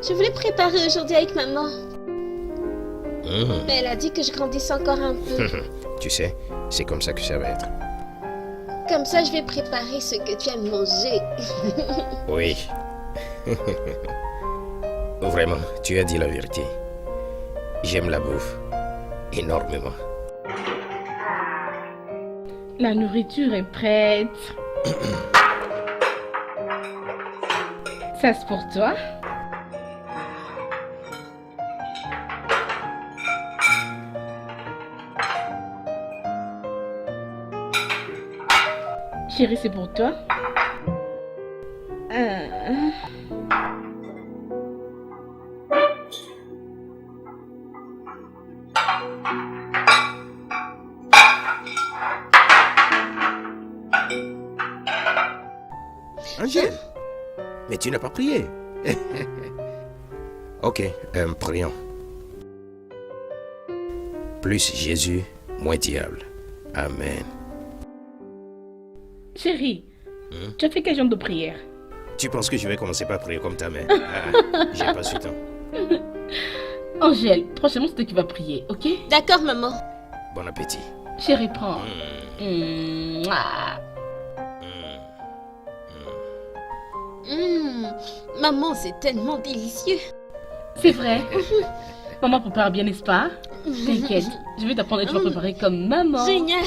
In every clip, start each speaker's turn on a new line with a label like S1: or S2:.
S1: Je voulais préparer aujourd'hui avec maman.
S2: Mmh.
S1: Mais elle a dit que je grandisse encore un peu.
S2: Tu sais, c'est comme ça que ça va être.
S1: Comme ça, je vais préparer ce que tu aimes manger.
S2: Oui. Vraiment, tu as dit la vérité. J'aime la bouffe. Énormément.
S3: La nourriture est prête. Ça c'est pour toi. Chérie, c'est pour toi.
S2: Angèle, mais tu n'as pas prié. Ok, prions. Plus Jésus, moins diable. Amen.
S3: Chérie, tu as fait quel genre de prière?
S2: Tu penses que je vais commencer par prier comme ta mère? J'ai pas ce temps.
S3: Angèle, prochainement c'est toi qui vas prier, ok?
S1: D'accord, maman.
S2: Bon appétit.
S3: Chérie, prends. Mouah.
S1: Maman, c'est tellement délicieux.
S3: C'est vrai. Maman prépare bien, n'est-ce pas? T'inquiète, je vais t'apprendre et tu vas préparer comme maman.
S1: Génial.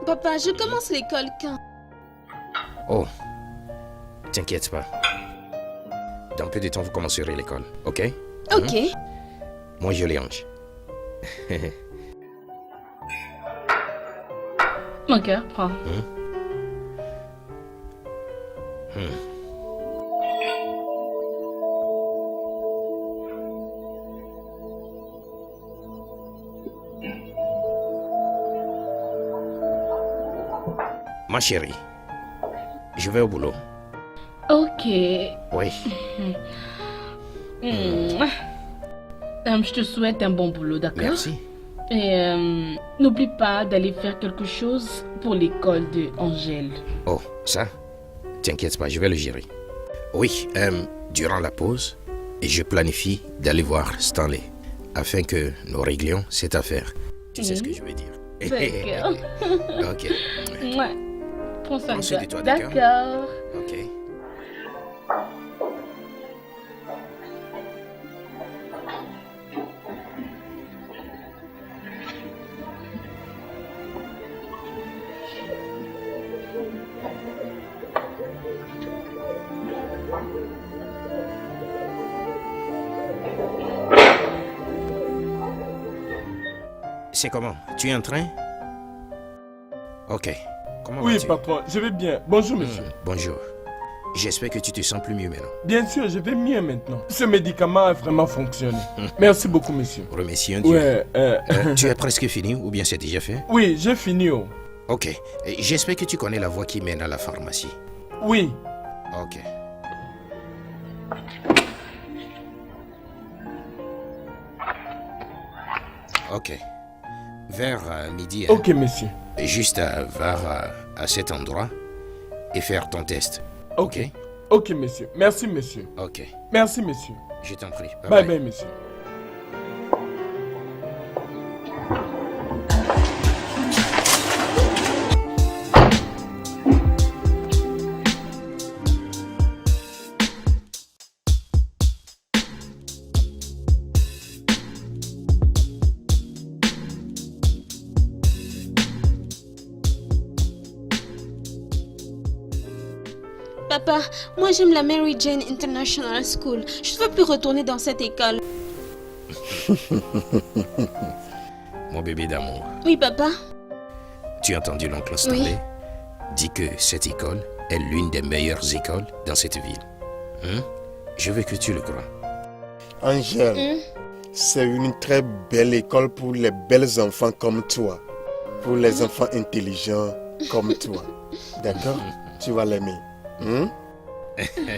S1: Papa, je commence l'école quand?
S2: Oh, t'inquiète pas. Dans peu de temps, vous commencerez l'école, ok?
S1: Ok.
S2: Moi, je Léange.
S3: Mon cœur, prends.
S2: Ma chérie, je vais au boulot.
S3: Ok.
S2: Oui.
S3: Je te souhaite un bon boulot, d'accord?
S2: Merci.
S3: Et n'oublie pas d'aller faire quelque chose pour l'école de Angèle.
S2: Oh, ça? T'inquiète pas, je vais le gérer. Oui, durant la pause, je planifie d'aller voir Stanley afin que nous réglions cette affaire. Tu sais ce que je veux dire?
S3: D'accord.
S2: Ok.
S3: Ouais. Prends soin
S2: Prends soin
S3: de
S2: de
S3: toi.
S2: toi, d'accord?
S3: D'accord.
S2: Ok. C'est comment? Tu es en train? Ok. Comment
S4: Oui,
S2: vas-tu?
S4: patron, je vais bien. Bonjour, monsieur.
S2: Bonjour. J'espère que tu te sens plus mieux maintenant.
S4: Bien sûr, je vais mieux maintenant. Ce médicament a vraiment fonctionné. Merci beaucoup, monsieur.
S2: Remercie Dieu.
S4: Ouais,
S2: Tu as presque fini ou bien c'est déjà fait?
S4: oui, j'ai fini. Oh.
S2: Ok. J'espère que tu connais la voie qui mène à la pharmacie.
S4: Oui,
S2: Ok. Ok. Vers midi, hein,
S4: ok, monsieur.
S2: juste à cet endroit et faire ton test.
S4: Ok. Ok, monsieur. Merci, monsieur.
S2: Ok.
S4: Merci, monsieur.
S2: Je t'en prie.
S4: Bye bye, monsieur.
S1: Papa, moi j'aime la Mary Jane International School. Je ne veux plus retourner dans cette école.
S2: Mon bébé d'amour,
S1: Oui, papa.
S2: tu as entendu l'oncle Stanley dit que cette école est l'une des meilleures écoles dans cette ville. Je veux que tu le crois.
S5: Angèle, c'est une très belle école pour les belles enfants comme toi. Pour les enfants intelligents comme toi. D'accord? Tu vas l'aimer.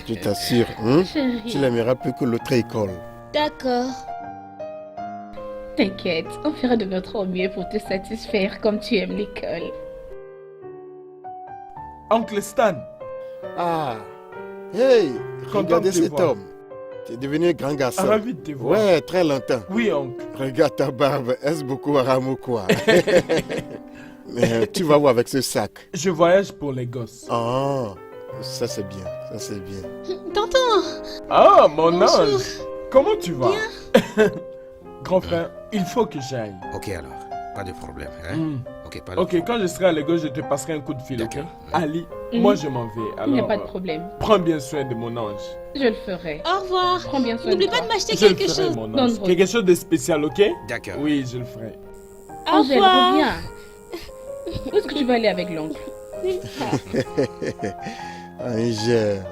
S5: Je t'assure.
S3: Chérie.
S5: Tu l'aimeras plus que l'autre école.
S1: D'accord.
S3: T'inquiète, on fera de notre mieux pour te satisfaire comme tu aimes l'école.
S4: Oncle Stan.
S5: Ah, hey,
S4: Content
S5: regardez
S4: de te
S5: cet
S4: voir.
S5: homme. Tu es devenu un grand garçon.
S4: Ravi de te voir.
S5: Ouais, très longtemps.
S4: Oui, oncle.
S5: Regarde ta barbe, est-ce beaucoup haram ou quoi? Mais tu vas où avec ce sac?
S4: Je voyage pour les gosses.
S5: Ah, ça c'est bien, ça c'est bien.
S1: Tonton,
S4: Ah, mon
S1: bonjour.
S4: ange. Comment tu vas? Grand frère, il faut que j'aille.
S2: Ok alors, pas de problème. Hein?
S4: Hmm.
S2: Ok, pas de
S4: Ok, quand je serai à Lagos, je te passerai un coup de fil, ok?
S2: D'accord.
S4: Ali,
S3: Mhm.
S4: moi je m'en vais.
S3: Il n'y a
S4: Alors,
S3: pas de problème.
S4: prends bien soin de mon ange.
S3: Je le ferai.
S1: au revoir.
S3: Prends bien soin de
S1: N'oublie
S3: toi.
S1: pas de m'acheter
S4: Je le
S1: quelque
S4: ferai,
S1: chose.
S4: mon
S3: Non,
S4: ange.
S3: non.
S4: Quelque chose de spécial, ok?
S2: D'accord.
S4: Oui, je le ferai.
S1: Au
S3: Angèle,
S1: revoir.
S3: reviens. Où est-ce que tu vas aller avec l'oncle?
S5: Angèle.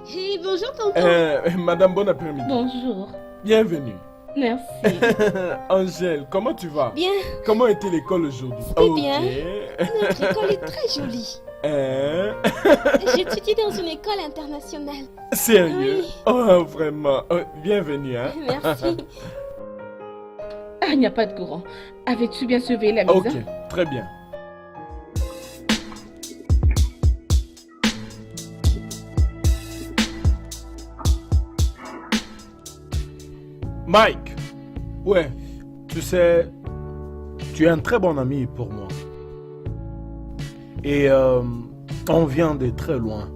S1: Hey, bonjour tonton.
S4: Madame, bon après-midi.
S3: Bonjour.
S4: Bienvenue.
S3: Merci.
S4: Angèle, comment tu vas?
S1: Bien,
S4: Comment était l'école aujourd'hui?
S1: C'était bien.
S4: Ok.
S1: notre école est très jolie.
S4: Hein?
S1: J'étudie dans une école internationale.
S4: Sérieux?
S1: Oui.
S4: Oh, vraiment. Oh, bienvenue, hein?
S1: Merci.
S3: Ah, il n'y a pas de courant. Avais-tu bien surveillé la mise?
S4: Ok, très bien. Mike, ouais, tu sais, tu es un très bon ami pour moi. Et on vient de très loin.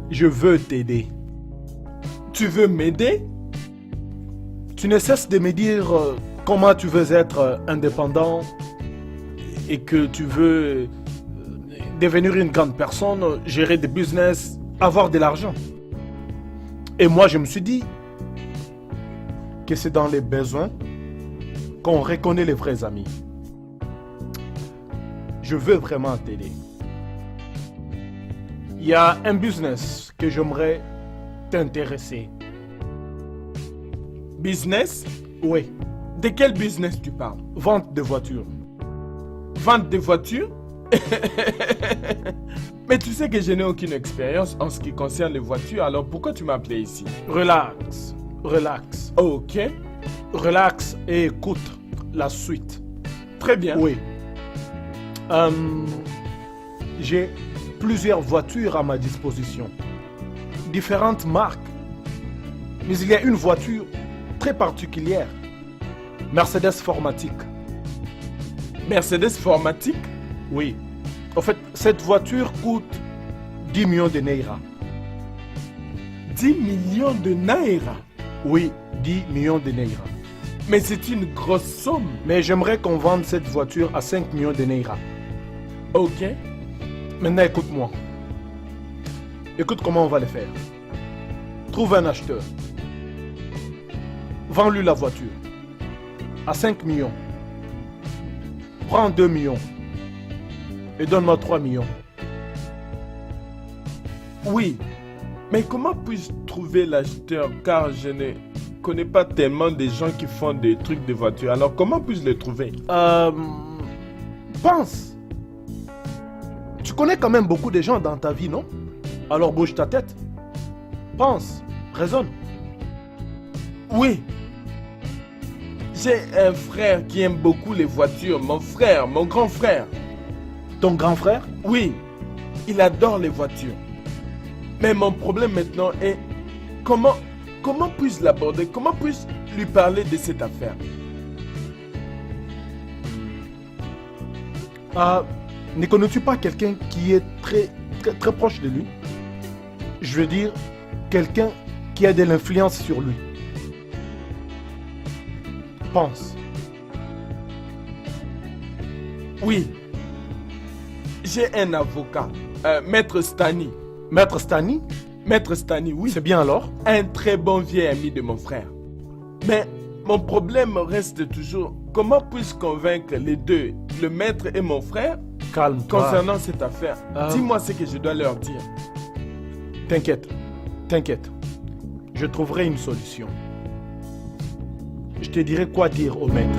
S4: Je veux t'aider. Tu veux m'aider? Tu ne cesses de me dire comment tu veux être indépendant et que tu veux devenir une grande personne, gérer des business, avoir de l'argent. Et moi, je me suis dit que c'est dans les besoins qu'on reconnaît les vrais amis. Je veux vraiment t'aider. Il y a un business que j'aimerais t'intéresser. Business? Oui. De quel business tu parles? Vente de voitures. Vente de voitures? Mais tu sais que je n'ai aucune expérience en ce qui concerne les voitures, alors pourquoi tu m'as appelé ici? Relax, relax. Ok. Relax et écoute la suite. Très bien. Oui. J'ai plusieurs voitures à ma disposition. Différentes marques. Mais il y a une voiture très particulière. Mercedes Formatique. Mercedes Formatique? Oui. En fait, cette voiture coûte 10 millions de Naira. 10 millions de Naira? Oui, 10 millions de Naira. Mais c'est une grosse somme. Mais j'aimerais qu'on vende cette voiture à 5 millions de Naira. Ok. Maintenant, écoute-moi. Écoute comment on va le faire. Trouve un acheteur. Vends-lui la voiture. À 5 millions. Prends 2 millions. Et donne-moi 3 millions. Oui. Mais comment puis-je trouver l'acheteur car je ne connais pas tellement de gens qui font des trucs de voiture. Alors comment puis-je les trouver? Pense. Tu connais quand même beaucoup de gens dans ta vie, non? Alors bouge ta tête. Pense. Raisonne. Oui. J'ai un frère qui aime beaucoup les voitures. Mon frère, mon grand frère. Ton grand frère? Oui. Il adore les voitures. Mais mon problème maintenant est comment puis-je l'aborder? Comment puis-je lui parler de cette affaire? Ne connais-tu pas quelqu'un qui est très proche de lui? Je veux dire, quelqu'un qui a de l'influence sur lui. Pense. Oui. J'ai un avocat, Maître Stani. Maître Stani? Maître Stani, oui. C'est bien alors? Un très bon vieil ami de mon frère. Mais mon problème reste toujours comment puis-je convaincre les deux, le maître et mon frère,
S6: Calme-toi.
S4: concernant cette affaire? Dis-moi ce que je dois leur dire. T'inquiète, t'inquiète. Je trouverai une solution. Je te dirai quoi dire au maître.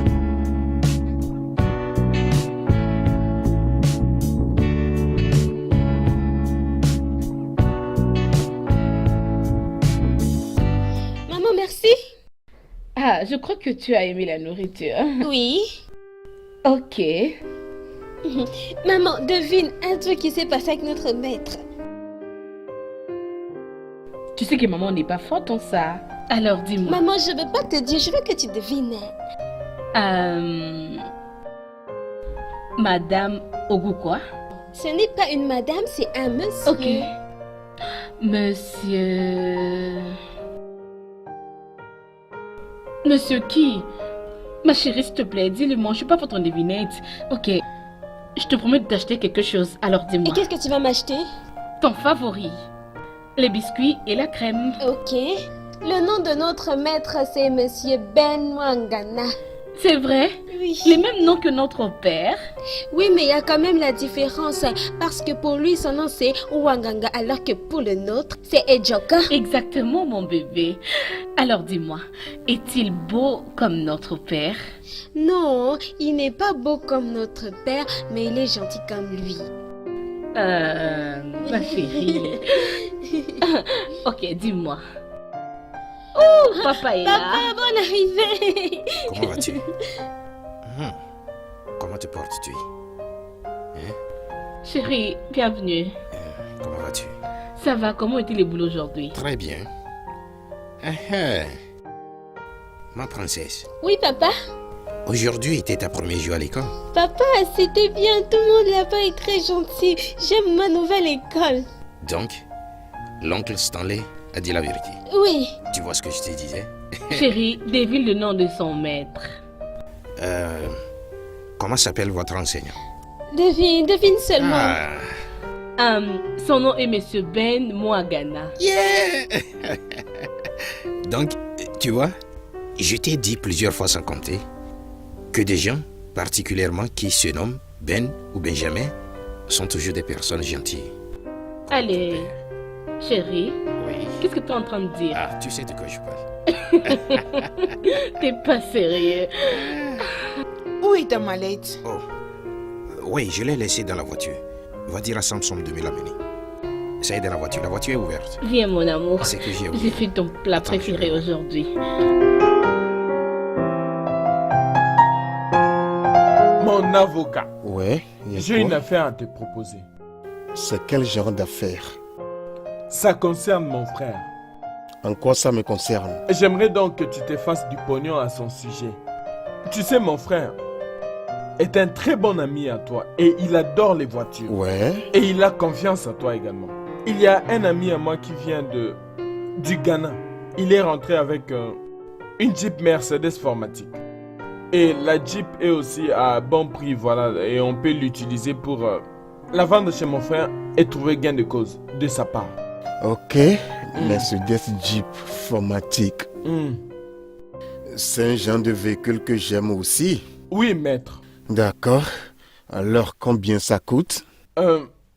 S1: Maman, merci.
S3: Ah, je crois que tu as aimé la nourriture.
S1: Oui.
S3: Ok.
S1: Maman, devine un truc qui s'est passé avec notre maître.
S3: Tu sais que maman n'est pas forte en ça. Alors dis-moi.
S1: Maman, je veux pas te dire, je veux que tu devines.
S3: Madame Ogu quoi?
S1: Ce n'est pas une madame, c'est un monsieur.
S3: Ok. Monsieur... Monsieur qui? Ma chérie, s'il te plaît, dis-le-moi, je suis pas votre devinette. Ok. Je te promets de t'acheter quelque chose, alors
S1: Et
S3: dis-moi.
S1: qu'est-ce que tu vas m'acheter?
S3: Ton favori. Les biscuits et la crème.
S1: Ok. Le nom de notre maître, c'est Monsieur Ben Mwangana.
S3: C'est vrai?
S1: Oui.
S3: Les mêmes noms que notre père.
S1: Oui, mais il y a quand même la différence. Parce que pour lui, son nom c'est Wanganga, alors que pour le nôtre, c'est Ejoka.
S3: Exactement, mon bébé. Alors dis-moi, est-il beau comme notre père?
S1: Non, il n'est pas beau comme notre père, mais il est gentil comme lui.
S3: Ma chérie. Ok, dis-moi. Oh, papa est là.
S1: Papa, bonne arrivée.
S2: Comment vas-tu? Comment te portes-tu?
S3: Chérie, bienvenue.
S2: Comment vas-tu?
S3: Ça va, comment était le boulot aujourd'hui?
S2: Très bien. Ma princesse,
S1: Oui, papa.
S2: aujourd'hui était ta première jour à l'école.
S1: Papa, c'était bien. Tout le monde là-bas est très gentil. J'aime ma nouvelle école.
S2: Donc, l'oncle Stanley a dit la vérité.
S1: Oui.
S2: Tu vois ce que je te disais?
S3: Chérie, devine le nom de son maître.
S2: Comment s'appelle votre enseignant?
S1: Devine seulement.
S2: Ah,
S3: Son nom est Monsieur Ben Mwangana.
S2: yeah! Donc, tu vois, je t'ai dit plusieurs fois sans compter que des gens, particulièrement qui se nomment Ben ou Benjamin, sont toujours des personnes gentilles.
S3: Allez, chérie,
S2: Oui.
S3: qu'est-ce que tu es en train de dire?
S2: Ah, tu sais de quoi je parle.
S3: T'es pas sérieux.
S7: Où est ta mallette?
S2: Oh, oui, je l'ai laissé dans la voiture. Va dire à Samson de me l'amener. Ça est dans la voiture est ouverte.
S3: Viens, mon amour.
S2: C'est que j'ai
S3: J'ai
S2: oublié.
S3: fait ton plat
S2: Attends,
S3: préféré
S2: je-
S3: aujourd'hui.
S4: Mon avocat,
S5: Ouais, il y a
S4: j'ai
S5: quoi?
S4: une affaire à te proposer.
S5: C'est quel genre d'affaire?
S4: Ça concerne mon frère.
S5: En quoi ça me concerne?
S4: J'aimerais donc que tu te fasses du pognon à son sujet. Tu sais, mon frère est un très bon ami à toi et il adore les voitures.
S5: Ouais,
S4: Et il a confiance en toi également. Il y a un ami à moi qui vient du Ghana. Il est rentré avec une Jeep Mercedes Formatique. Et la Jeep est aussi à bon prix, voilà. Et on peut l'utiliser pour la vendre chez mon frère et trouver gain de cause de sa part.
S5: ok. Mercedes Jeep Formatique.
S4: Hmm.
S5: C'est un genre de véhicule que j'aime aussi.
S4: Oui, maître.
S5: D'accord. Alors, combien ça coûte?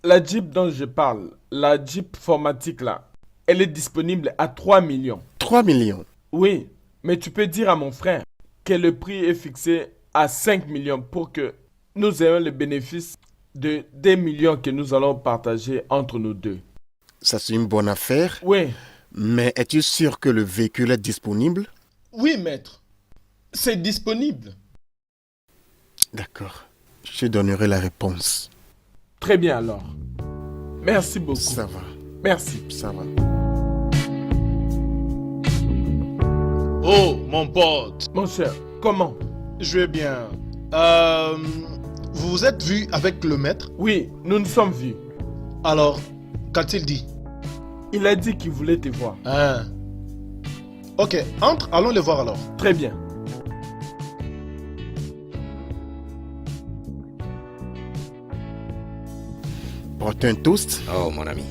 S4: La Jeep dont je parle, la Jeep Formatique là, elle est disponible à 3 millions.
S5: 3 millions.
S4: Oui, mais tu peux dire à mon frère que le prix est fixé à 5 millions pour que nous ayons le bénéfice de 2 millions que nous allons partager entre nous deux.
S5: Ça, c'est une bonne affaire.
S4: Oui,
S5: Mais es-tu sûr que le véhicule est disponible?
S4: oui, maître. C'est disponible.
S5: D'accord. Je te donnerai la réponse.
S4: Très bien alors. Merci beaucoup.
S5: Ça va,
S4: Merci.
S5: ça va.
S6: Oh, mon pote,
S4: Mon cher, comment?
S6: je vais bien. Vous vous êtes vu avec le maître?
S4: Oui, nous nous sommes vus.
S6: Alors, qu'a-t-il dit?
S4: Il a dit qu'il voulait te voir.
S6: Hein? Ok, entre, allons le voir alors.
S4: Très bien.
S5: Porte un toast.
S2: Oh, mon ami.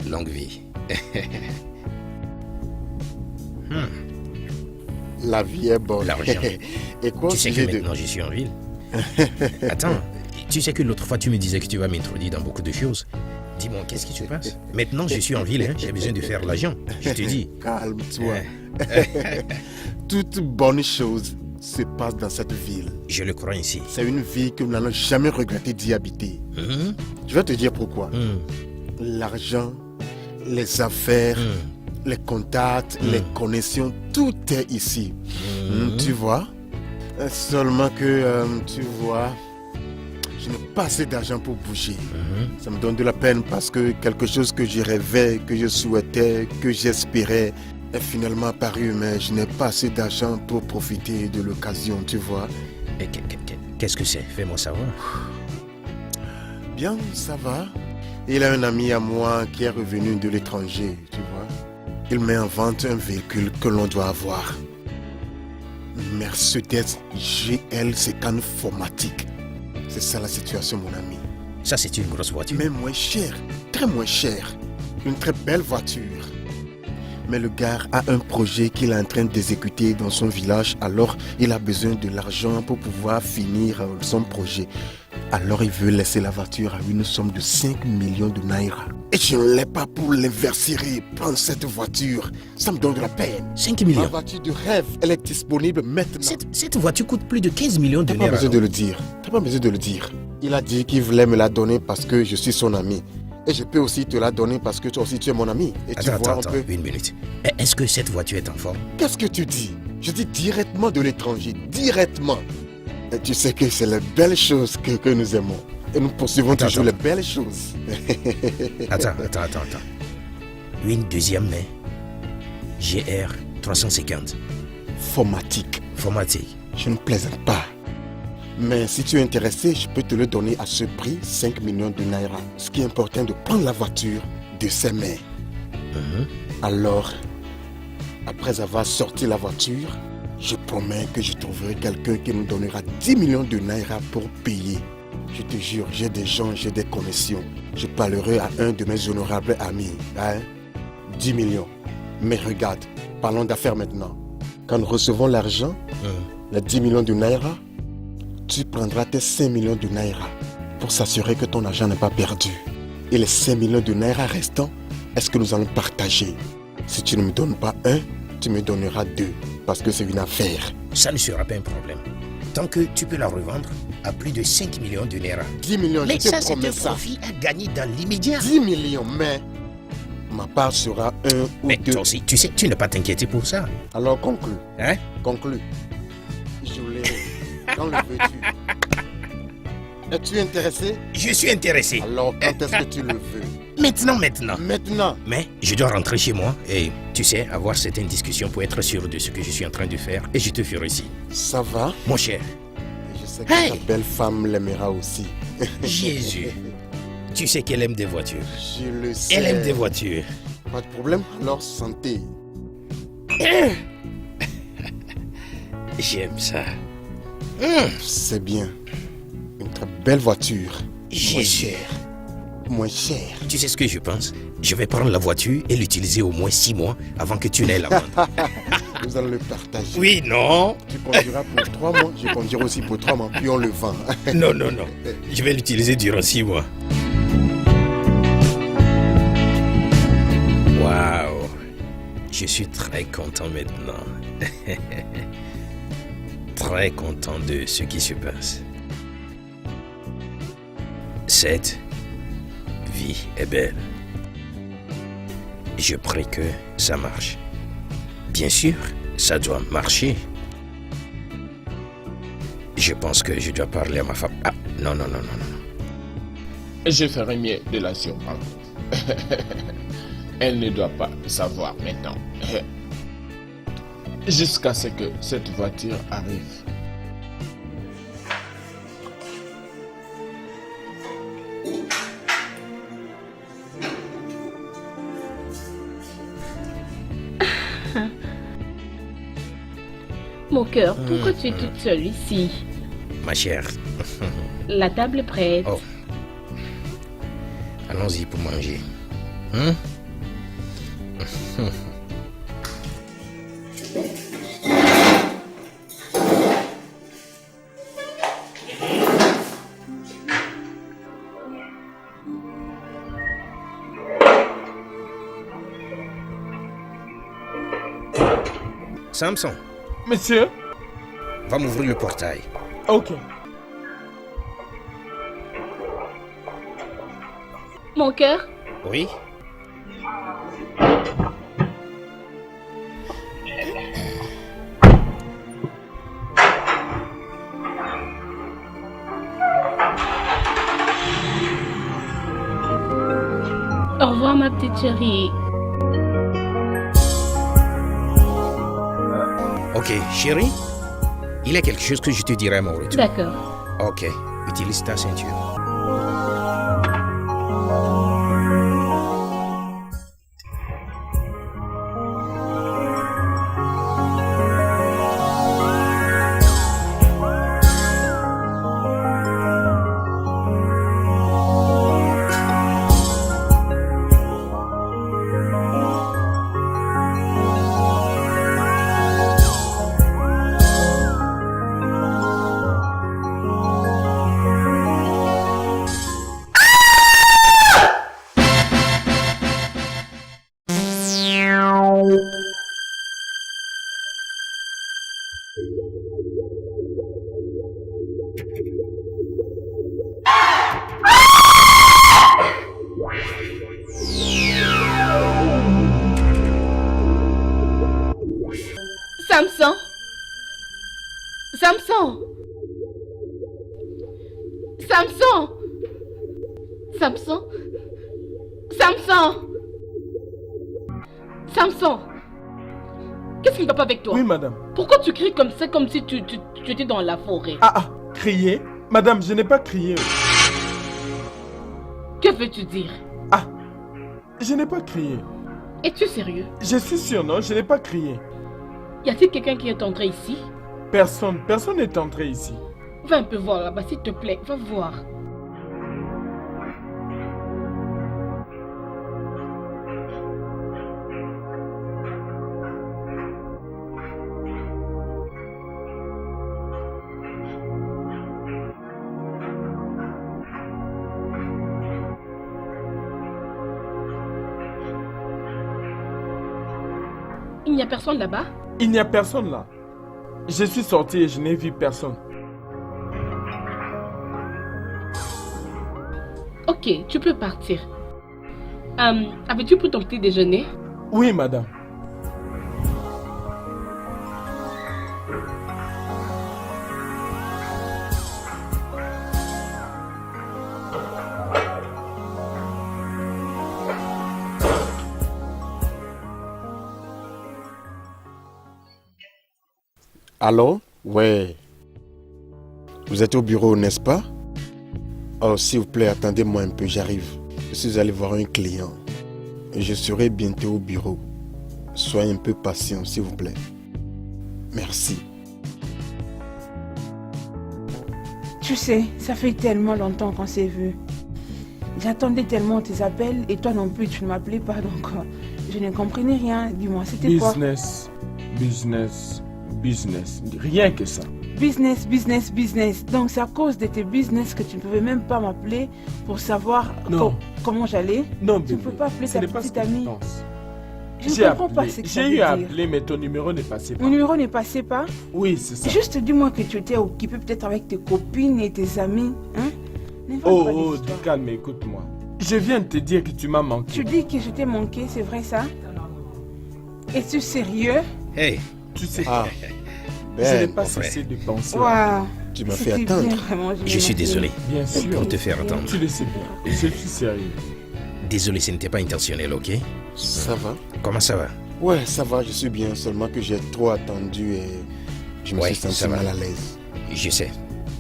S2: Longue vie.
S5: La vie est bonne.
S2: L'argent.
S5: Et quoi au
S2: Tu sais que
S5: sujet de...
S2: maintenant je suis en ville. Attends, tu sais que l'autre fois tu me disais que tu vas m'introduire dans beaucoup de choses. Dis-moi, qu'est-ce qui se passe? Maintenant je suis en ville, hein, j'ai besoin de faire l'argent. Je te dis.
S5: Calme-toi. Toute bonne chose se passe dans cette ville.
S2: Je le crois ainsi.
S5: C'est une ville que nous n'allons jamais regretter d'y habiter. Je vais te dire pourquoi. L'argent, les affaires, les contacts, les connexions, tout est ici. Tu vois? Seulement que, tu vois, je n'ai pas assez d'argent pour bouger. Ça me donne de la peine parce que quelque chose que je rêvais, que je souhaitais, que j'espérais est finalement apparu, mais je n'ai pas assez d'argent pour profiter de l'occasion, tu vois.
S2: Et qu'est-ce que c'est? Fais-moi savoir.
S5: Bien, ça va. Il a un ami à moi qui est revenu de l'étranger, tu vois. Il met en vente un véhicule que l'on doit avoir. Mercedes GL Sécan Formatique. C'est ça la situation, mon ami.
S2: Ça, c'est une grosse voiture.
S5: Mais moins cher, très moins cher. Une très belle voiture. Mais le gars a un projet qu'il est en train d'exécuter dans son village, alors il a besoin de l'argent pour pouvoir finir son projet. Alors il veut laisser la voiture à une somme de 5 millions de naira. Et je ne l'ai pas pour l'inverser, prendre cette voiture. Ça me donne de la peine.
S2: 5 millions.
S5: Ma voiture de rêve, elle est disponible maintenant.
S2: Cette voiture coûte plus de 15 millions de
S5: T'as
S2: naira.
S5: pas besoin de le dire. T'as pas besoin de le dire. Il a dit qu'il voulait me la donner parce que je suis son ami. Et je peux aussi te la donner parce que toi aussi tu es mon ami. Et tu vois
S2: Attends, une minute. Est-ce que cette voiture est en forme?
S5: Qu'est-ce que tu dis? Je dis directement de l'étranger, directement. Et tu sais que c'est les belles choses que nous aimons. Et nous poursuivons toujours les belles choses.
S2: Attends. Une deuxième main. GR 350.
S5: Formatique. Je ne plaisante pas. Mais si tu es intéressé, je peux te le donner à ce prix, 5 millions de naira. Ce qui est important, de prendre la voiture de ses mains. Alors, après avoir sorti la voiture, je promets que je trouverai quelqu'un qui nous donnera 10 millions de naira pour payer. Je te jure, j'ai des gens, j'ai des connexions. Je parlerai à un de mes honorables amis. 10 millions. Mais regarde, parlons d'affaires maintenant. Quand nous recevons l'argent, les 10 millions de naira, tu prendras tes 5 millions de naira pour s'assurer que ton argent n'est pas perdu. Et les 5 millions de naira restants, est-ce que nous allons partager? Si tu ne me donnes pas un, tu me donneras deux, parce que c'est une affaire.
S2: Ça ne sera pas un problème. Tant que tu peux la revendre à plus de 5 millions de naira.
S5: 10 millions,
S2: mais
S5: je te
S2: ça, c'est
S5: promets
S2: un
S5: ça.
S2: profit à gagner dans l'immédiat.
S5: 10 millions, mais ma part sera 1 ou 2.
S2: Mais toi aussi, tu sais, tu n'as pas t'inquiéter pour ça.
S5: Alors conclue.
S2: Hein?
S5: Conclue. Je l'ai. Quand le veux-tu? Es-tu intéressé?
S2: Je suis intéressé.
S5: Alors quand est-ce que tu le veux?
S2: Maintenant.
S5: Maintenant.
S2: Mais je dois rentrer chez moi et, tu sais, avoir certaines discussions pour être sûr de ce que je suis en train de faire. Et je te ferai signe.
S5: Ça va?
S2: Mon cher.
S5: Je sais que ta belle femme l'aimera aussi.
S2: Jésus. Tu sais qu'elle aime des voitures.
S5: Je le sais.
S2: Elle aime des voitures.
S5: Pas de problème, alors santé.
S2: J'aime ça.
S5: C'est bien. Une très belle voiture.
S2: Jésus.
S5: Moins cher.
S2: Tu sais ce que je pense? Je vais prendre la voiture et l'utiliser au moins 6 mois avant que tu n'aies la vendre.
S5: Nous allons le partager.
S2: Oui, non?
S5: Tu conduiras pour 3 mois, je conduirai aussi pour 3 mois, puis on le vend.
S2: Non. Je vais l'utiliser durant 6 mois. Waouh! Je suis très content maintenant. Très content de ce qui se passe. Cette vie est belle. Je prie que ça marche. Bien sûr, ça doit marcher. Je pense que je dois parler à ma femme. Ah, non.
S8: Je ferai mieux de la surprendre. Elle ne doit pas savoir maintenant. Jusqu'à ce que cette voiture arrive.
S3: Mon cœur, pourquoi tu es toute seule ici?
S2: Ma chère.
S3: La table est prête.
S2: Oh. Allons-y pour manger. Samson,
S4: Monsieur?
S2: va m'ouvrir le portail.
S4: Ok.
S3: Mon cœur,
S2: Oui?
S3: au revoir ma petite chérie.
S2: Ok, chérie, il y a quelque chose que je te dirai à mon retour.
S3: D'accord.
S2: Ok, utilise ta ceinture.
S3: Samson. Samson. Samson. Samson. Samson. Samson. Qu'est-ce qui ne va pas avec toi?
S4: Oui, madame.
S3: Pourquoi tu cries comme ça, comme si tu étais dans la forêt?
S4: Ah, crier? Madame, je n'ai pas crié.
S3: Que veux-tu dire?
S4: Ah, je n'ai pas crié.
S3: Es-tu sérieux?
S4: Je suis sûr, non, je n'ai pas crié.
S3: Y a-t-il quelqu'un qui est entré ici?
S4: Personne n'est entré ici.
S3: Va un peu voir là-bas, s'il te plaît. Va voir. Il n'y a personne là-bas?
S4: Il n'y a personne là. Je suis sorti et je n'ai vu personne.
S3: Ok, tu peux partir. Avais-tu pris ton petit déjeuner?
S4: Oui, madame.
S5: Allô? Ouais. Vous êtes au bureau, n'est-ce pas? Oh, s'il vous plaît, attendez-moi un peu, j'arrive. Je suis allé voir un client. Et je serai bientôt au bureau. Soyez un peu patient, s'il vous plaît. Merci.
S7: Tu sais, ça fait tellement longtemps qu'on s'est vus. J'attendais tellement tes appels et toi non plus, tu ne m'appelais pas, donc je ne comprenais rien. Dis-moi, c'était quoi?
S4: Business. Rien que ça.
S7: Business. Donc c'est à cause de tes business que tu ne pouvais même pas m'appeler pour savoir comment j'allais.
S4: Non,
S7: tu ne peux pas appeler
S4: ce
S7: ta
S4: n'est pas
S7: petite
S4: ce que je
S7: amie.
S4: pense.
S7: Je ne comprends pas ce que ça veut
S4: J'ai eu à
S7: dire.
S4: appeler, mais ton numéro n'est passé pas.
S7: Mon numéro n'est passé pas?
S4: Oui, c'est ça.
S7: Juste dis-moi que tu étais occupé peut-être avec tes copines et tes amis. Hein? N'invente pas des
S4: Oh, du
S7: histoires.
S4: calme, écoute-moi. Je viens de te dire que tu m'as manqué.
S7: Tu dis que je t'ai manqué, c'est vrai ça? Es-tu sérieux?
S2: Hey,
S4: Tu sais,
S5: Ah,
S4: je n'ai
S5: Ben,
S4: pas
S2: mon frère.
S4: cessé de penser.
S7: Waouh!
S5: tu m'as fait
S7: C'était bien,
S5: attendre.
S7: vraiment,
S2: je suis désolé
S4: Bien sûr.
S2: pour te faire attendre.
S4: Tu le sais bien. Je suis sérieux.
S2: Désolé, ce n'était pas intentionnel, ok?
S5: Ça va?
S2: Comment ça va?
S5: Ouais, ça va, je suis bien. Seulement que j'ai trop attendu et je me
S2: Ouais,
S5: suis senti
S2: ça va.
S5: mal à l'aise.
S2: Je sais.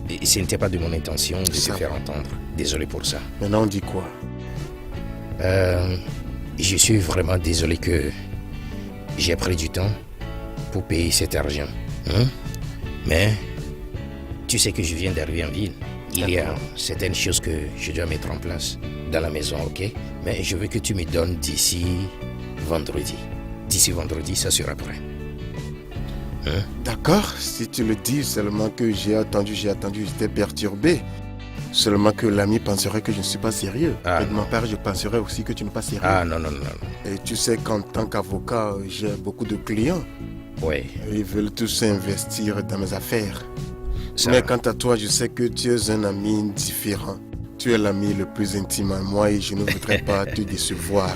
S2: Et ce n'était pas de mon intention de
S5: Ça
S2: te faire entendre. Désolé pour ça.
S5: Maintenant, on dit quoi?
S2: Je suis vraiment désolé que j'ai pris du temps pour payer cet argent. Hein? Mais tu sais que je viens d'arriver en ville. Il y a certaines choses que je dois mettre en place dans la maison, ok? Mais je veux que tu me donnes d'ici vendredi. D'ici vendredi, ça sera prêt. Hein?
S5: D'accord, si tu le dis, seulement que j'ai attendu, j'étais perturbé. Seulement que l'ami penserait que je ne suis pas sérieux.
S2: Ah,
S5: et de ma part, je penserais aussi que tu n'es pas sérieux.
S2: Ah non, non, non, non.
S5: Et tu sais qu'en tant qu'avocat, j'ai beaucoup de clients.
S2: Ouais,
S5: Ils veulent tous investir dans mes affaires.
S2: ça.
S5: Mais quant à toi, je sais que tu es un ami différent. Tu es l'ami le plus intime à moi et je ne voudrais pas te décevoir.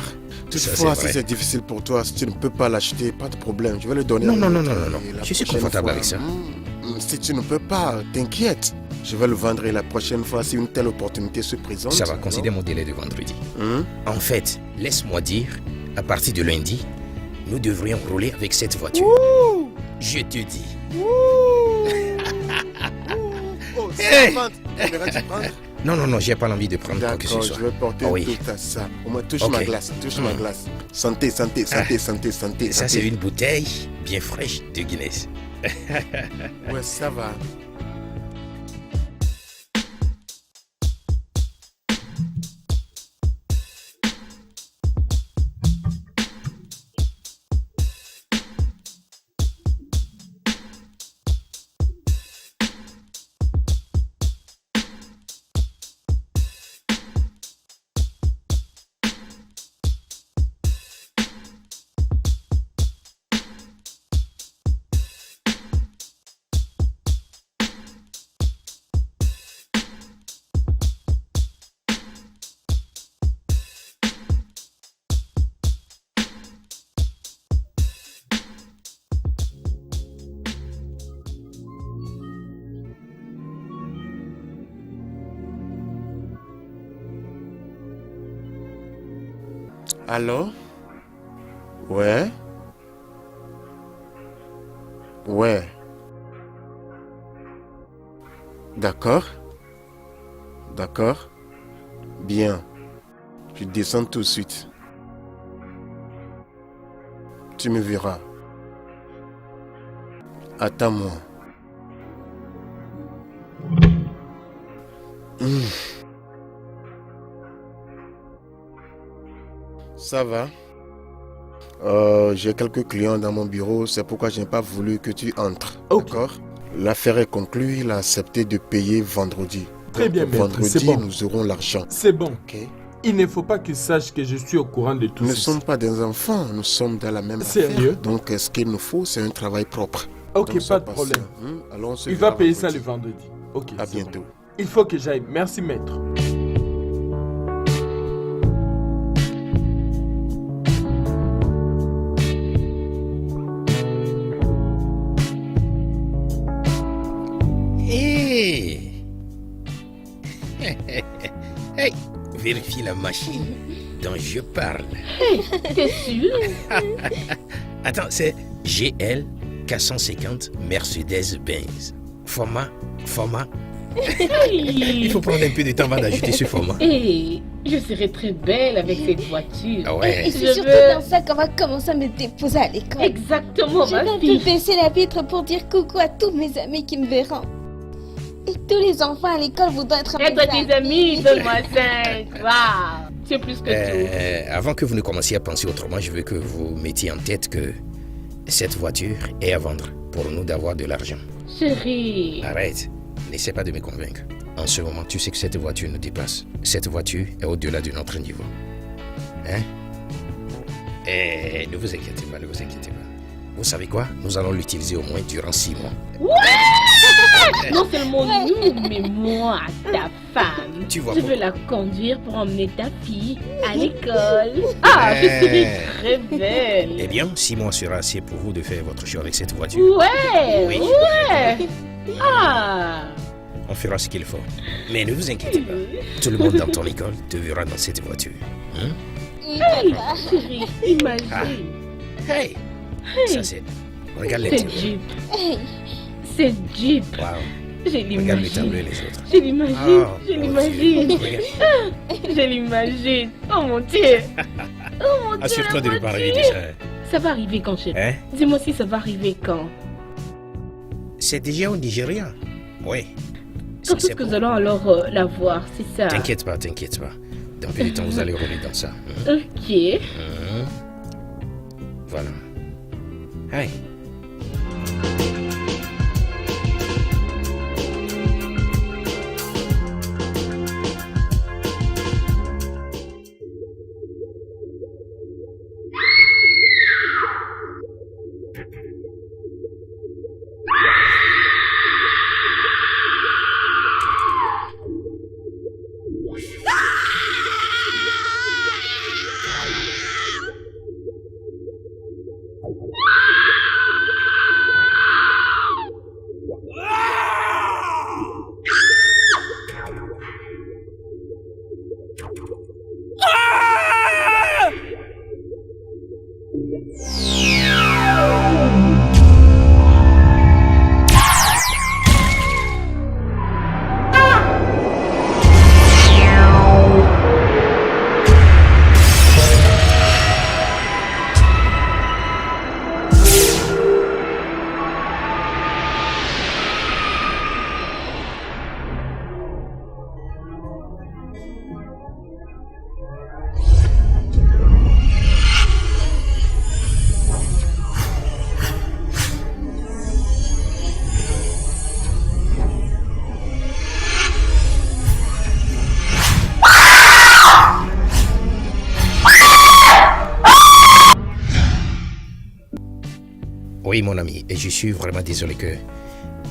S5: Toutefois,
S2: c'est
S5: si
S2: vrai.
S5: c'est difficile pour toi, si tu ne peux pas l'acheter, pas de problème. Je vais le donner
S2: Non,
S5: à
S2: non,
S5: un
S2: non,
S5: autre.
S2: non, non, non.
S5: Et la
S2: Je suis
S5: prochaine
S2: confortable
S5: fois,
S2: avec ça.
S5: Si tu ne peux pas, t'inquiète. Je vais le vendre et la prochaine fois, si une telle opportunité se présente...
S2: Ça va,
S5: non?
S2: considère mon délai de vendredi.
S5: Hum?
S2: En fait, laisse-moi dire, à partir de lundi, nous devrions rouler avec cette voiture. Je te dis.
S5: Oh, c'est
S2: Hey!
S5: la vente. Aimerais-tu prendre?
S2: Non, non, non, j'ai pas envie de prendre quoi que ce
S5: D'accord,
S2: soit.
S5: je vais porter
S2: Ah oui.
S5: tout à ça. Au moins, touche
S2: Ok.
S5: ma glace, touche ma glace. Santé, santé, santé, santé, santé.
S2: Ça,
S5: santé.
S2: c'est une bouteille bien fraîche de Guinness.
S5: Ouais, ça va. Allô? Ouais? Ouais. D'accord. D'accord. Bien. Je descends tout de suite. Tu me verras. Attends-moi. Hmm. Ça va? J'ai quelques clients dans mon bureau, c'est pourquoi je n'ai pas voulu que tu entres.
S4: Ok.
S5: D'accord? L'affaire est conclue, il a accepté de payer vendredi.
S4: Très bien, maître,
S5: vendredi,
S4: c'est bon.
S5: nous aurons l'argent.
S4: C'est bon.
S5: Ok?
S4: Il ne faut pas qu'il sache que je suis au courant de tout
S5: Nous ne
S4: ceci.
S5: sommes pas des enfants, nous sommes dans la même affaire.
S4: Sérieux?
S5: Donc, ce qu'il nous faut, c'est un travail propre.
S4: Ok,
S5: Donc,
S4: pas
S5: sois
S4: de
S5: patient.
S4: problème.
S5: Alors, on se
S4: Il va
S5: verra
S4: payer ça le
S5: vendredi.
S4: vendredi. Ok.
S5: À
S4: c'est bon.
S5: bientôt.
S4: Il faut que j'aille. Merci, maître.
S2: Hey! Hey! Vérifie la machine dont je parle.
S3: T'es sûr?
S2: Attends, c'est GL 450 Mercedes-Benz. Format. Il faut prendre un peu de temps avant d'ajouter ce format.
S3: Et je serai très belle avec cette voiture.
S2: Ah ouais.
S1: Et c'est
S3: Je
S1: surtout
S3: veux-
S1: dans ça qu'on va commencer à me déposer à l'école.
S3: Exactement,
S1: Je
S3: ma
S1: vais
S3: fille.
S1: te baisser la vitre pour dire coucou à tous mes amis qui me verront. Et tous les enfants à l'école voudront être
S3: Et toi, tes amis, donne-moi 5. Waouh, c'est plus que tout.
S2: Avant que vous ne commenciez à penser autrement, je veux que vous mettiez en tête que cette voiture est à vendre pour nous d'avoir de l'argent.
S3: Chérie.
S2: Arrête, n'essaie pas de me convaincre. En ce moment, tu sais que cette voiture nous dépasse. Cette voiture est au-delà de notre niveau. Hein? Ne vous inquiétez pas, ne vous inquiétez pas. Vous savez quoi? Nous allons l'utiliser au moins durant 6 mois.
S3: Non seulement nous, mais moi, ta femme.
S2: Tu vois
S3: Je veux la conduire pour emmener ta fille à l'école. Ah, je serai très
S2: Eh
S3: belle.
S2: bien, 6 mois sera assez pour vous de faire votre choix avec cette voiture.
S3: Ouais,
S2: Oui.
S3: ouais. Ah.
S2: On fera ce qu'il faut. Mais ne vous inquiétez pas. Tout le monde dans ton école te verra dans cette voiture. Hein?
S3: Hey, chérie, imagine.
S2: Hey! Ça c'est... Regarde les
S3: C'est
S2: tableaux.
S3: Jeep.
S1: Hey,
S3: C'est Jeep.
S2: Wow.
S3: Je
S2: Regarde les tableaux
S3: l'imagine.
S2: et les autres.
S3: Je l'imagine.
S2: Ah,
S3: Je
S2: mon
S3: l'imagine.
S2: Dieu. Regarde.
S3: Je l'imagine. Oh mon Dieu. Oh mon Dieu.
S2: Assure-toi de
S3: la
S2: ne pas arriver
S3: voiture.
S2: déjà.
S3: Ça va arriver quand, chérie?
S2: Hein?
S3: Dis-moi si ça va arriver quand.
S2: C'est déjà au Nigeria. Oui.
S3: Quand est-ce que nous allons alors la voir, c'est ça?
S2: T'inquiète pas, t'inquiète pas. Dans peu de temps, vous allez rouler dans ça. Hein?
S3: Ok.
S2: Hein? Voilà. Hey. Oui, mon ami, et je suis vraiment désolé que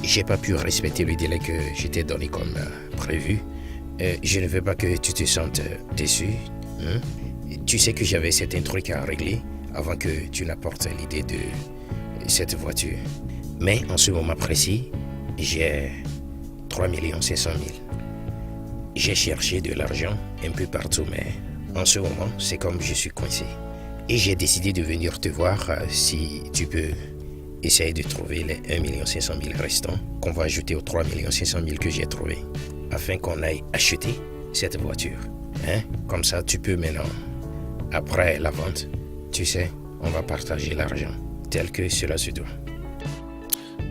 S2: j'ai pas pu respecter le délai que j'étais donné comme prévu. Je ne veux pas que tu te sentes déçu. Hein? Tu sais que j'avais certains trucs à régler avant que tu n'apportes l'idée de cette voiture. Mais en ce moment précis, j'ai 3 500 000. J'ai cherché de l'argent un peu partout, mais en ce moment, c'est comme je suis coincé. Et j'ai décidé de venir te voir si tu peux essayer de trouver les 1 500 000 restants qu'on va ajouter aux 3 500 000 que j'ai trouvés afin qu'on aille acheter cette voiture. Hein? Comme ça, tu peux maintenant, après la vente, tu sais, on va partager l'argent tel que cela se doit.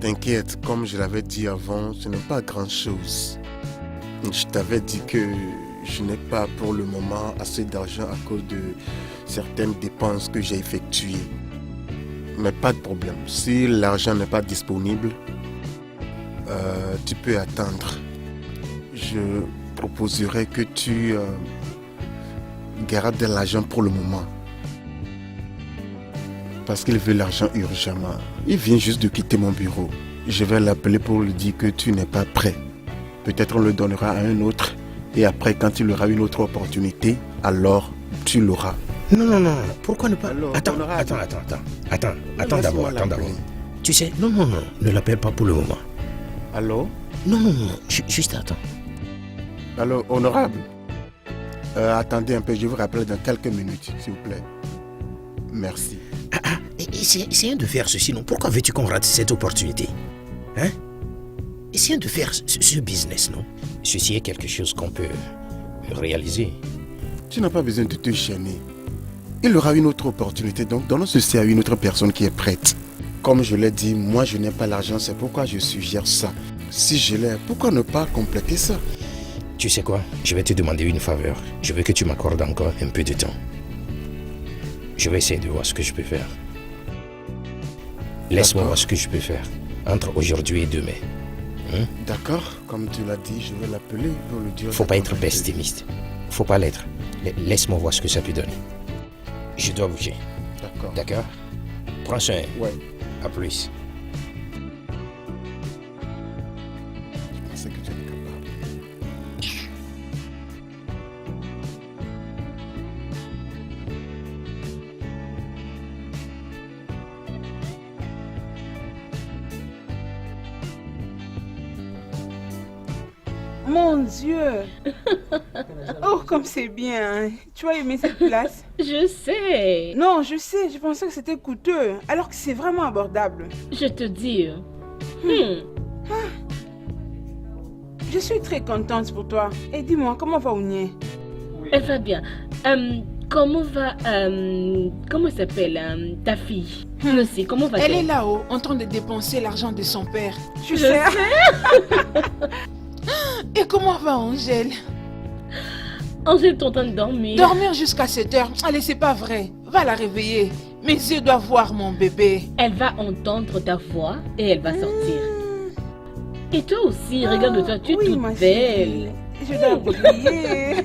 S5: T'inquiète, comme je l'avais dit avant, ce n'est pas grand-chose. Je t'avais dit que je n'ai pas pour le moment assez d'argent à cause de certaines dépenses que j'ai effectuées. Mais pas de problème. Si l'argent n'est pas disponible, tu peux attendre. Je proposerais que tu gardes de l'argent pour le moment. Parce qu'il veut l'argent urgemment. Il vient juste de quitter mon bureau. Je vais l'appeler pour lui dire que tu n'es pas prêt. Peut-être on le donnera à un autre. Et après, quand il aura une autre opportunité, alors tu l'auras.
S2: Non. Pourquoi ne pas...
S5: Alors,
S2: Attends d'abord. Tu sais, non, ne l'appelle pas pour le moment.
S5: Allô?
S2: Non, juste attends.
S5: Alors, honorable, attendez un peu, je vous rappelle dans quelques minutes, s'il vous plaît. Merci.
S2: Essayons de faire ceci, non? Pourquoi veux-tu qu'on rate cette opportunité? Hein? Essayons de faire ce business, non? Ceci est quelque chose qu'on peut réaliser.
S5: Tu n'as pas besoin de te gêner. Il aura une autre opportunité, donc donnons ceci à une autre personne qui est prête. Comme je l'ai dit, moi je n'ai pas l'argent, c'est pourquoi je suggère ça. Si je l'ai, pourquoi ne pas compléter ça?
S2: Tu sais quoi? Je vais te demander une faveur. Je veux que tu m'accordes encore un peu de temps. Je vais essayer de voir ce que je peux faire. Laisse-moi voir ce que je peux faire entre aujourd'hui et demain. Hein?
S5: D'accord, comme tu l'as dit, je vais l'appeler pour lui dire...
S2: Faut pas être pessimiste. Faut pas l'être. Laisse-moi voir ce que ça peut donner. Je dois bouger. D'accord? Prends soin.
S5: Ouais.
S2: À plus.
S5: Je pensais que tu étais capable.
S7: Mon Dieu. Oh, comme c'est bien. Tu as aimé cette place?
S3: Je sais.
S7: Non, je sais. Je pensais que c'était coûteux, alors que c'est vraiment abordable.
S3: Je te dis.
S7: Je suis très contente pour toi. Et dis-moi, comment va Ounier?
S3: Elle va bien. Comment va... comment s'appelle ta fille? Je sais, comment va-t-elle?
S7: Elle est là-haut, en train de dépenser l'argent de son père.
S3: Je sais.
S7: Et comment va Angèle?
S3: Angèle est en train de dormir.
S7: Dormir jusqu'à 7 heures? Allez, c'est pas vrai. Va la réveiller. Mes yeux doivent voir mon bébé.
S3: Elle va entendre ta voix et elle va sortir. Et toi aussi, regarde-toi, tu es toute
S7: ma
S3: belle.
S7: Chérie. Je dois oublier.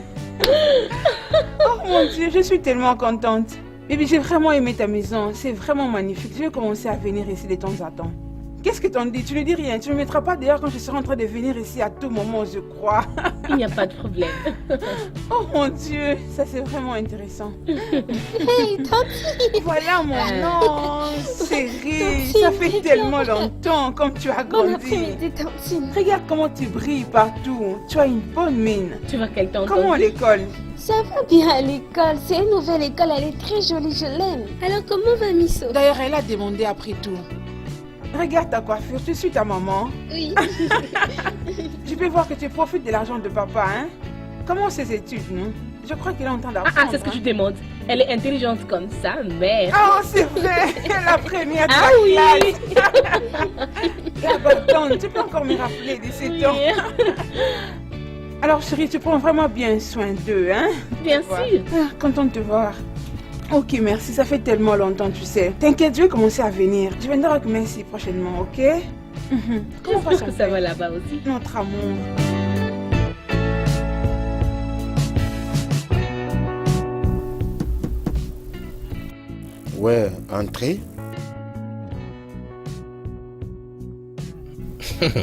S7: Oh mon Dieu, je suis tellement contente. Bébé, j'ai vraiment aimé ta maison. C'est vraiment magnifique. Je vais commencer à venir ici de temps en temps. Qu'est-ce que t'en dis? Tu ne dis rien. Tu ne me mettras pas dehors quand je serai en train de venir ici à tout moment, je crois.
S3: Il n'y a pas de problème.
S7: Oh mon Dieu, ça c'est vraiment intéressant.
S1: Hey, Tanti!
S7: Voilà mon nom, chérie. Ça fait tellement longtemps comme tu as
S1: Bon
S7: grandi.
S1: après-midi, Tantine.
S7: Regarde comment tu brilles partout. Tu as une bonne mine.
S3: Tu vas quel temps?
S7: Comment l'école?
S1: Ça va bien à l'école. C'est une nouvelle école. Elle est très jolie. Je l'aime. Alors, comment va Misso?
S7: D'ailleurs, elle a demandé après tout. Regarde ta coiffure, tu suis ta maman.
S1: Oui.
S7: Je peux voir que tu profites de l'argent de papa, hein? Comment ses études, non? Je crois qu'il est en train d'apprendre.
S3: C'est ce que je demande. Elle est intelligente comme sa mère.
S7: Oh, c'est vrai. La première de
S3: Ah
S7: la
S3: oui.
S7: classe. La bâtonne, tu peux encore me rappeler de ces temps. Alors chérie, tu prends vraiment bien soin d'eux, hein?
S3: Bien sûr.
S7: Contente de te voir. Ok, merci, ça fait tellement longtemps, tu sais. T'inquiète, je vais commencer à venir. Je viendrai avec Messi prochainement, ok? Comment va
S3: J'espère que ça va là-bas aussi.
S7: Notre amour.
S5: Ouais, entrez.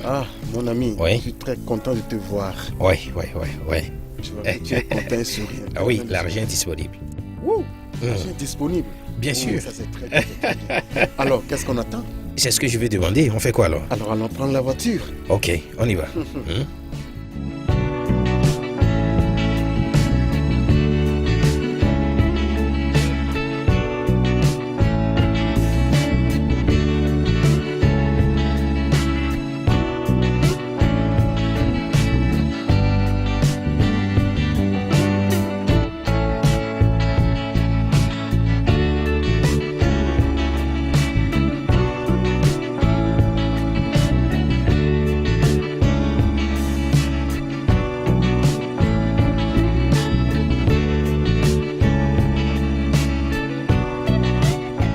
S5: Ah, mon ami,
S2: Oui.
S5: je suis très content de te voir.
S2: Oui.
S5: Je vois que tu es content et souriant.
S2: Ah oui, l'argent est disponible.
S5: Wouh, l'argent est disponible.
S2: Bien sûr.
S5: Ça c'est très bien, c'est très bien. Alors, qu'est-ce qu'on attend?
S2: C'est ce que je vais demander. On fait quoi alors?
S5: Alors, allons prendre la voiture.
S2: Ok, on y va.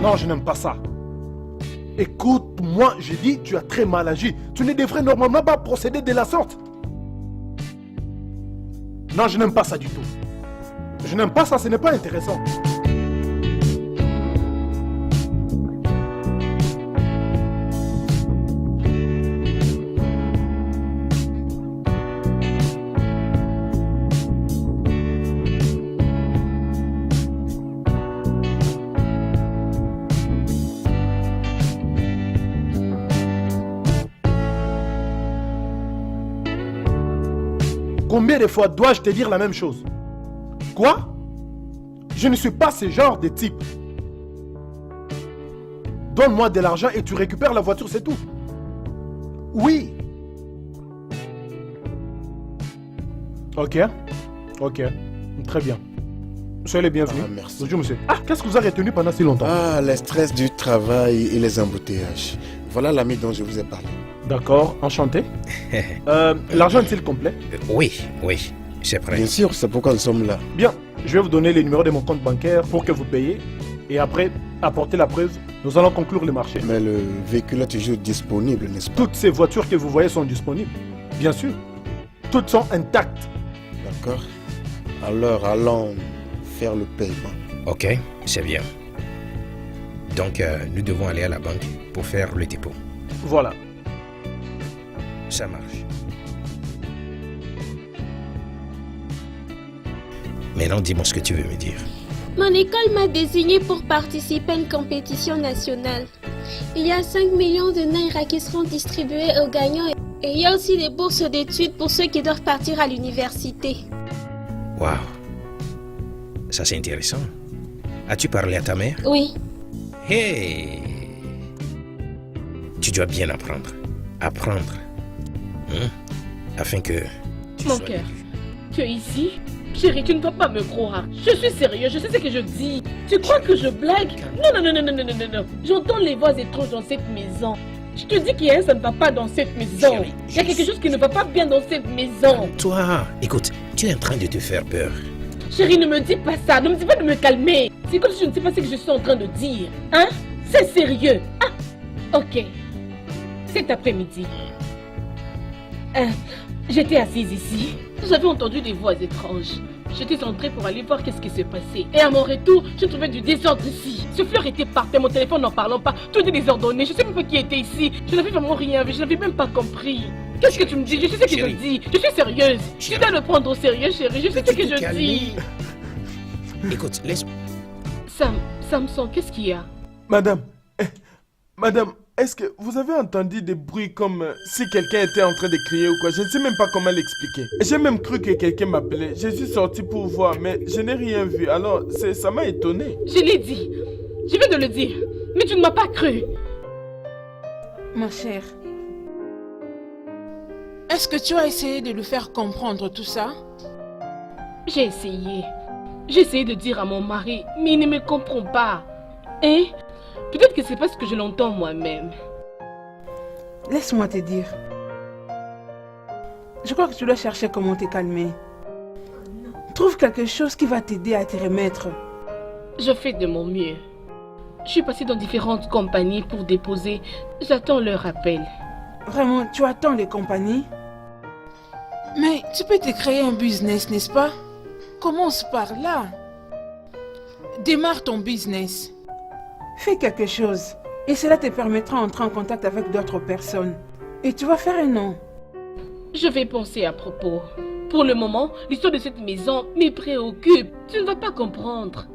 S4: Non, je n'aime pas ça. Écoute, moi, j'ai dit, tu as très mal agi. Tu ne devrais normalement pas procéder de la sorte. Non, je n'aime pas ça du tout. Je n'aime pas ça, ce n'est pas intéressant. Combien de fois dois-je te dire la même chose? Quoi? Je ne suis pas ce genre de type. Donne-moi de l'argent et tu récupères la voiture, c'est tout. Oui. Ok. Très bien. Soyez les bienvenus.
S5: Ah, merci.
S4: Bonjour, monsieur. Ah, qu'est-ce que vous avez retenu pendant si longtemps?
S5: Ah, les stress du travail et les embouteillages. Voilà l'ami dont je vous ai parlé.
S4: D'accord, enchanté. L'argent est-il complet?
S2: Oui, c'est prêt.
S5: Bien sûr, c'est pourquoi nous sommes là.
S4: Bien, je vais vous donner les numéros de mon compte bancaire pour que vous payiez. Et après, apportez la preuve. Nous allons conclure le marché.
S5: Mais le véhicule est toujours disponible, n'est-ce pas?
S4: Toutes ces voitures que vous voyez sont disponibles. Bien sûr. Toutes sont intactes.
S5: D'accord. Alors, allons faire le paiement.
S2: Ok, c'est bien. Donc, nous devons aller à la banque pour faire le dépôt.
S4: Voilà.
S2: Ça marche. Maintenant, dis-moi ce que tu veux me dire.
S1: Mon école m'a désigné pour participer à une compétition nationale. Il y a 5 millions de naira qui seront distribués aux gagnants et il y a aussi des bourses d'études pour ceux qui doivent partir à l'université.
S2: Waouh. Ça, c'est intéressant. As-tu parlé à ta mère?
S1: Oui.
S2: Hey! Tu dois bien apprendre. Afin que tu
S3: Mon
S2: sois
S3: cœur,
S2: élu.
S3: tu es ici? Chérie, tu ne dois pas me croire. Je suis sérieux, je sais ce que je dis. Tu crois que je blague? Non. J'entends les voix étranges dans cette maison. Je te dis qu'il y a ça ne va pas dans cette maison.
S2: Chérie,
S3: Il y a quelque chose qui ne va pas bien dans cette maison.
S2: Toi, écoute, tu es en train de te faire peur.
S3: Chérie, ne me dis pas ça. Ne me dis pas de me calmer. C'est comme si je ne sais pas ce que je suis en train de dire. Hein? C'est sérieux. Ah, ok. Cet après-midi, j'étais assise ici. J'avais entendu des voix étranges. J'étais entrée pour aller voir qu'est-ce qui se passait. Et à mon retour, je trouvais du désordre ici. Ce fleur était parfait, mon téléphone n'en parlant pas. Tout est désordonné. Je sais même pas qui était ici. Je n'avais vraiment rien vu. Je n'avais même pas compris. Qu'est-ce que tu me dis? Je sais ce que je dis. Je suis sérieuse. Tu dois le prendre au sérieux, chérie. Je sais ce que je dis.
S2: Écoute, laisse...
S3: Samson, qu'est-ce qu'il y a?
S4: Madame, est-ce que vous avez entendu des bruits comme si quelqu'un était en train de crier ou quoi? Je ne sais même pas comment l'expliquer. J'ai même cru que quelqu'un m'appelait. Je suis sorti pour voir, mais je n'ai rien vu. Alors, ça m'a étonné.
S3: Je l'ai dit. Je vais te le dire. Mais tu ne m'as pas cru.
S7: Ma chère, est-ce que tu as essayé de lui faire comprendre tout ça?
S3: J'ai essayé. J'ai essayé de dire à mon mari, mais il ne me comprend pas. Hein? Peut-être que c'est parce que je l'entends moi-même.
S7: Laisse-moi te dire. Je crois que tu dois chercher comment te calmer. Trouve quelque chose qui va t'aider à te remettre.
S3: Je fais de mon mieux. Je suis passée dans différentes compagnies pour déposer. J'attends leur appel.
S7: Vraiment, tu attends les compagnies? Mais tu peux te créer un business, n'est-ce pas? Commence par là. Démarre ton business. Fais quelque chose. Et cela te permettra d'entrer en contact avec d'autres personnes. Et tu vas faire un nom?
S3: Je vais penser à propos. Pour le moment, l'histoire de cette maison me préoccupe. Tu ne vas pas comprendre.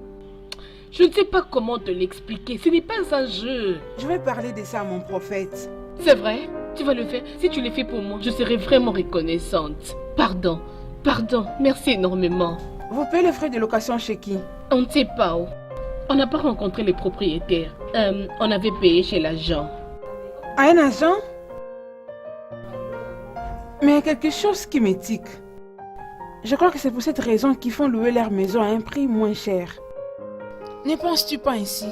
S3: Je ne sais pas comment te l'expliquer. Ce n'est pas un jeu.
S7: Je vais parler de ça à mon prophète.
S3: C'est vrai? Tu vas le faire? Si tu le fais pour moi, je serai vraiment reconnaissante. Pardon. Pardon. Merci énormément.
S7: Vous payez les frais de location chez qui?
S3: On ne sait pas où. On n'a pas rencontré les propriétaires. On avait payé chez l'agent.
S7: À un agent? Mais il y a quelque chose qui m'étique. Je crois que c'est pour cette raison qu'ils font louer leur maison à un prix moins cher. Ne penses-tu pas ainsi?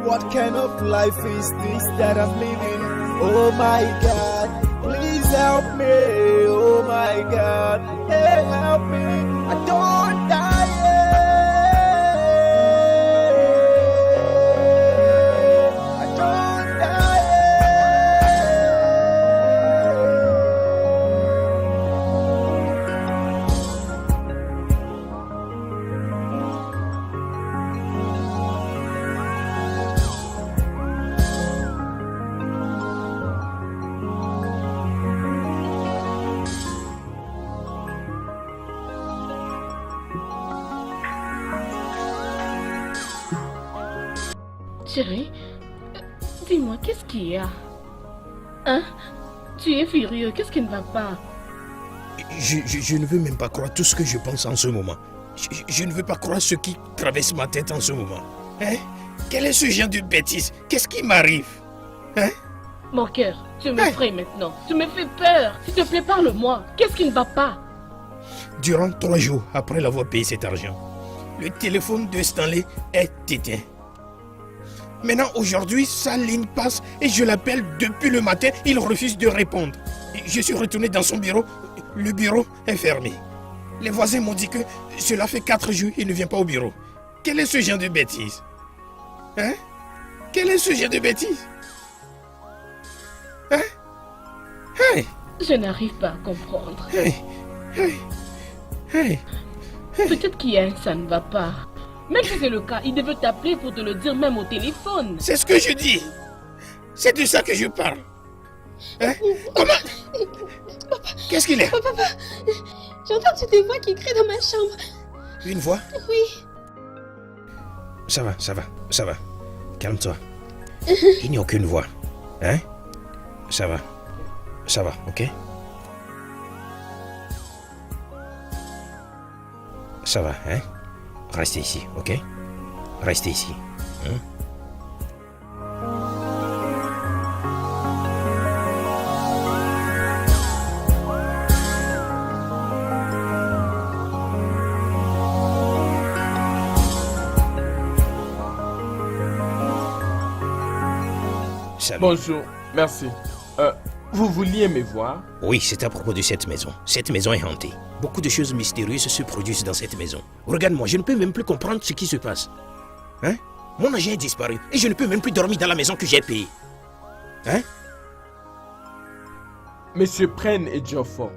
S9: What kind of life is this that I'm living? Oh my God, please help me. Oh my God, hey, help me. I don't die.
S3: Chérie, dis-moi, qu'est-ce qu'il y a? Hein? Tu es furieux, qu'est-ce qui ne va pas?
S2: Je ne veux même pas croire tout ce que je pense en ce moment. Je ne veux pas croire ce qui traverse ma tête en ce moment. Hein? Quel est ce genre de bêtise? Qu'est-ce qui m'arrive? Hein?
S3: Mon cœur, tu m'effraies maintenant. Tu me fais peur. S'il te plaît, parle-moi. Qu'est-ce qui ne va pas?
S2: Durant 3 jours après l'avoir payé cet argent, le téléphone de Stanley est éteint. Maintenant, aujourd'hui, sa ligne passe et je l'appelle depuis le matin, il refuse de répondre. Je suis retourné dans son bureau, le bureau est fermé. Les voisins m'ont dit que cela fait 4 jours, il ne vient pas au bureau. Quel est ce genre de bêtise? Hein? Quel est ce genre de bêtise? Hein? Hey!
S3: Je n'arrive pas à comprendre.
S2: Hey! Hey! Hey!
S3: Peut-être qu'il y a un ça ne va pas. Même si c'est le cas, il devait t'appeler pour te le dire même au téléphone.
S2: C'est ce que je dis. C'est de ça que je parle. Hein? Comment? Qu'est-ce qu'il est?
S1: Papa, j'ai entendu des voix qui crient dans ma chambre.
S2: Une voix?
S1: Oui.
S2: Ça va. Calme-toi. Il n'y a aucune voix. Hein? Ça va, ok? Ça va, hein? Restez ici, ok? Restez ici. Hein? Salut.
S10: Bonjour, merci. Vous vouliez me voir?
S2: Oui, c'est à propos de cette maison. Cette maison est hantée. Beaucoup de choses mystérieuses se produisent dans cette maison. Regarde-moi, je ne peux même plus comprendre ce qui se passe. Hein? Mon agent est disparu et je ne peux même plus dormir dans la maison que j'ai payée. Hein?
S10: Monsieur Prenne et Geoffroy,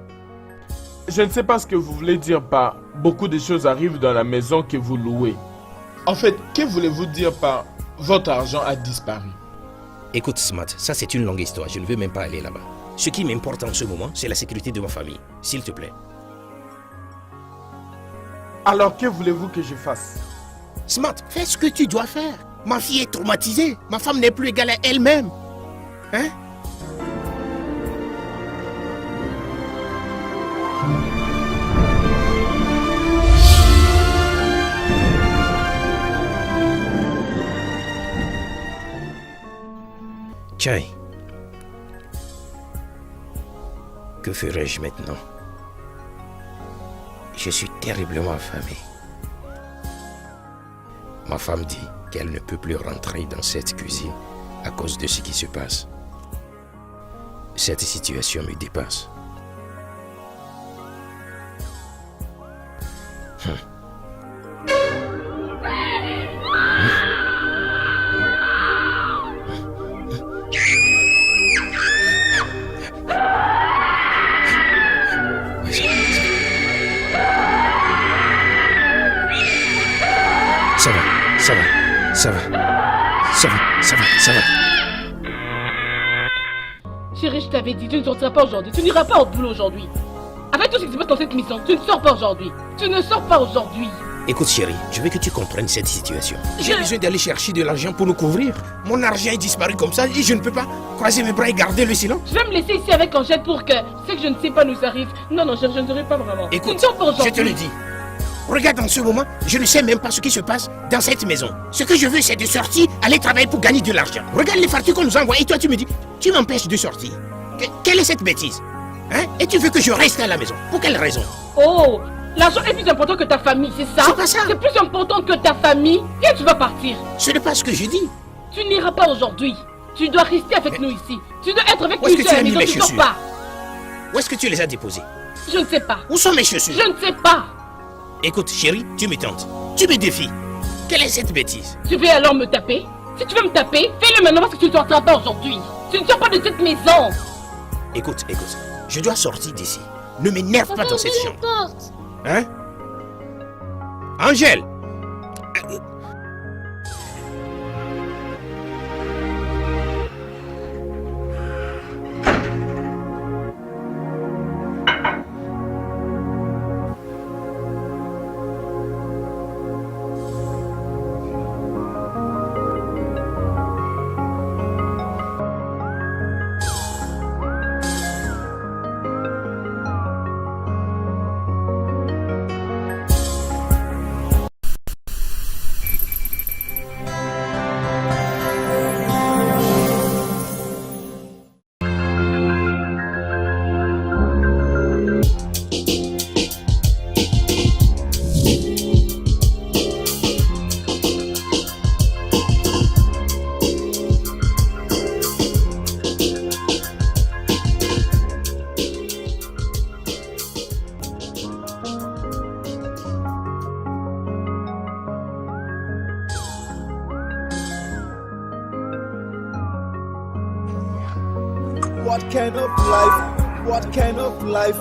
S10: je ne sais pas ce que vous voulez dire par beaucoup de choses arrivent dans la maison que vous louez. En fait, que voulez-vous dire par votre argent a disparu?
S2: Écoute, Smart, ça c'est une longue histoire. Je ne veux même pas aller là-bas. Ce qui m'importe en ce moment, c'est la sécurité de ma famille. S'il te plaît.
S10: Alors, que voulez-vous que je fasse?
S2: Smart, fais ce que tu dois faire. Ma fille est traumatisée. Ma femme n'est plus égale à elle-même. Hein? Chai, que ferais-je maintenant? Je suis terriblement affamé. Ma femme dit qu'elle ne peut plus rentrer dans cette cuisine à cause de ce qui se passe. Cette situation me dépasse. Ça va.
S3: Chérie, je t'avais dit, tu ne sortiras pas aujourd'hui. Tu n'iras pas au boulot aujourd'hui. Avec tout ce qui se passe dans cette maison, tu ne sors pas aujourd'hui. Tu ne sors pas aujourd'hui.
S2: Écoute chérie, je veux que tu comprennes cette situation. J'ai besoin d'aller chercher de l'argent pour nous couvrir. Mon argent est disparu comme ça et je ne peux pas croiser mes bras et garder le silence.
S3: Je vais me laisser ici avec Angèle pour que ce que je ne sais pas nous arrive. Non, je ne dirai pas vraiment.
S2: Écoute, je te le dis. Regarde en ce moment, je ne sais même pas ce qui se passe dans cette maison. Ce que je veux, c'est de sortir, aller travailler pour gagner de l'argent. Regarde les factures qu'on nous envoie et toi tu me dis, tu m'empêches de sortir. Quelle est cette bêtise? Hein? Et tu veux que je reste à la maison? Pour quelle raison?
S3: Oh, l'argent est plus important que ta famille, c'est ça?
S2: C'est pas ça.
S3: C'est plus important que ta famille. Et tu vas partir.
S2: Ce n'est pas ce que je dis.
S3: Tu n'iras pas aujourd'hui. Tu dois rester avec nous ici. Tu dois être avec nous
S2: ici à la maison,
S3: tu ne sors pas.
S2: Où est-ce que tu les as déposées?
S3: Je ne sais pas.
S2: Où sont mes chaussures?
S3: Je ne sais pas.
S2: Écoute, chérie, tu me tentes. Tu me défies. Quelle est cette bêtise?
S3: Tu veux alors me taper? Si tu veux me taper, fais-le maintenant parce que tu ne sortiras pas aujourd'hui. Tu ne sors pas de cette maison.
S2: Écoute, je dois sortir d'ici. Ne m'énerve pas dans cette chambre. Hein? Angèle!
S9: What kind of life? What kind of life?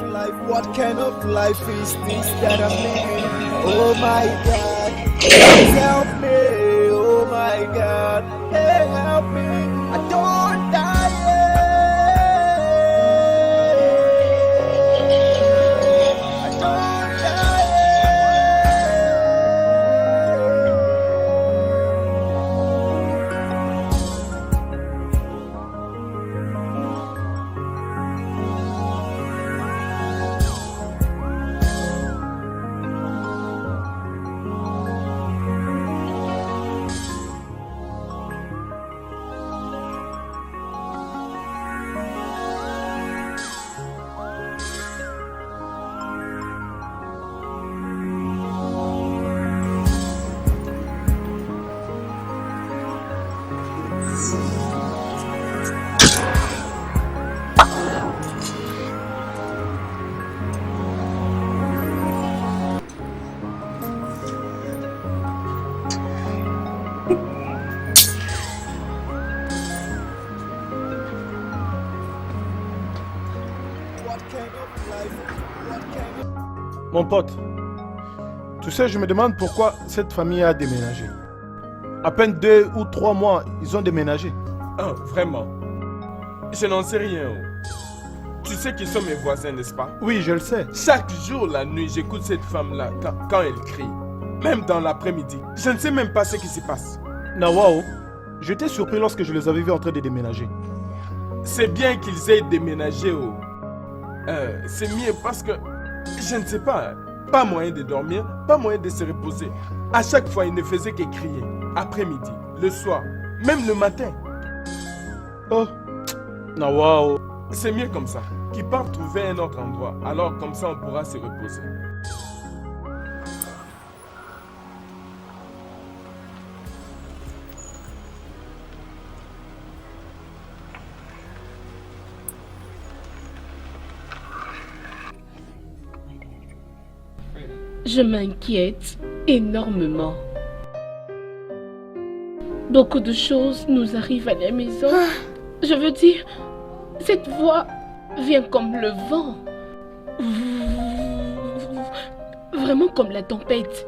S9: What kind of life is this that I'm living? Oh my God, please help me. Oh my God, hey, help me. I don't die yet. I don't die
S4: Mon pote, tu sais, je me demande pourquoi cette famille a déménagé. À peine 2 ou 3 mois, ils ont déménagé.
S10: Ah, vraiment? Je n'en sais rien. Tu sais qu'ils sont mes voisins, n'est-ce pas?
S4: Oui, je le sais.
S10: Chaque jour, la nuit, j'écoute cette femme-là quand elle crie. Même dans l'après-midi. Je ne sais même pas ce qui se passe.
S4: Nawao, j'étais surpris lorsque je les avais vus en train de déménager.
S10: C'est bien qu'ils aient déménagé. C'est mieux parce que, je ne sais pas, pas moyen de dormir, pas moyen de se reposer. À chaque fois, ils ne faisaient que crier. Après-midi, le soir, même le matin.
S4: Oh, Nawao.
S10: C'est mieux comme ça. Qu'ils partent trouver un autre endroit. Alors comme ça, on pourra se reposer.
S3: Je m'inquiète énormément. Beaucoup de choses nous arrivent à la maison. Je veux dire, cette voix vient comme le vent. Vraiment comme la tempête.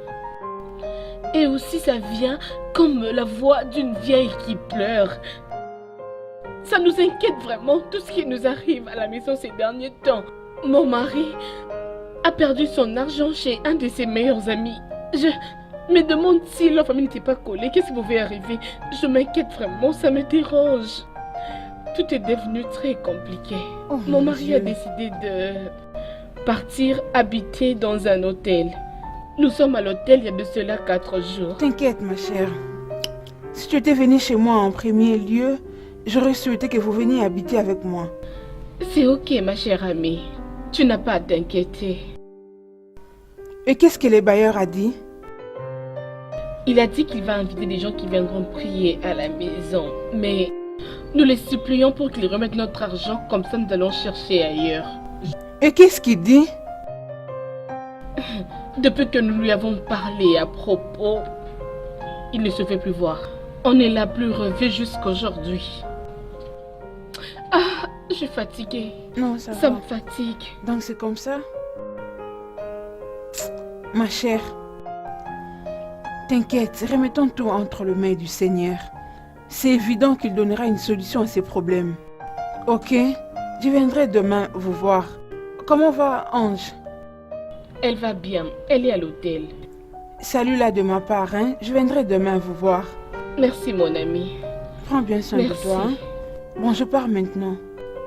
S3: Et aussi ça vient comme la voix d'une vieille qui pleure. Ça nous inquiète vraiment, tout ce qui nous arrive à la maison ces derniers temps. Mon mari a perdu son argent chez un de ses meilleurs amis. Je me demande si leur famille n'était pas collée. Qu'est-ce qui pouvait arriver? Je m'inquiète vraiment, ça me dérange. Tout est devenu très compliqué.
S7: Oh,
S3: mon mari
S7: Dieu.
S3: a décidé de partir habiter dans un hôtel. Nous sommes à l'hôtel il y a de cela 4 jours.
S7: T'inquiète, ma chère. Si tu étais venue chez moi en premier lieu, j'aurais souhaité que vous veniez habiter avec moi.
S3: C'est ok, ma chère amie. Tu n'as pas à t'inquiéter.
S7: Et qu'est-ce que le bailleur a dit?
S3: Il a dit qu'il va inviter des gens qui viendront prier à la maison. Mais nous les supplions pour qu'ils remettent notre argent, comme ça nous allons chercher ailleurs.
S7: Et qu'est-ce qu'il dit?
S3: Depuis que nous lui avons parlé à propos, il ne se fait plus voir. On ne l'a plus revu jusqu'aujourd'hui. Ah, je suis fatiguée.
S7: Non, ça
S3: Ça
S7: va.
S3: me fatigue.
S7: Donc c'est comme ça? Ma chère, t'inquiète, remettons tout entre les mains du Seigneur. C'est évident qu'il donnera une solution à ces problèmes. Ok? Je viendrai demain vous voir. Comment va Ange?
S3: Elle va bien. Elle est à l'hôtel.
S7: Salut-la de ma part, hein? Je viendrai demain vous voir.
S3: Merci, mon ami.
S7: Prends bien soin de
S3: Merci.
S7: toi. Hein? Bon, je pars maintenant.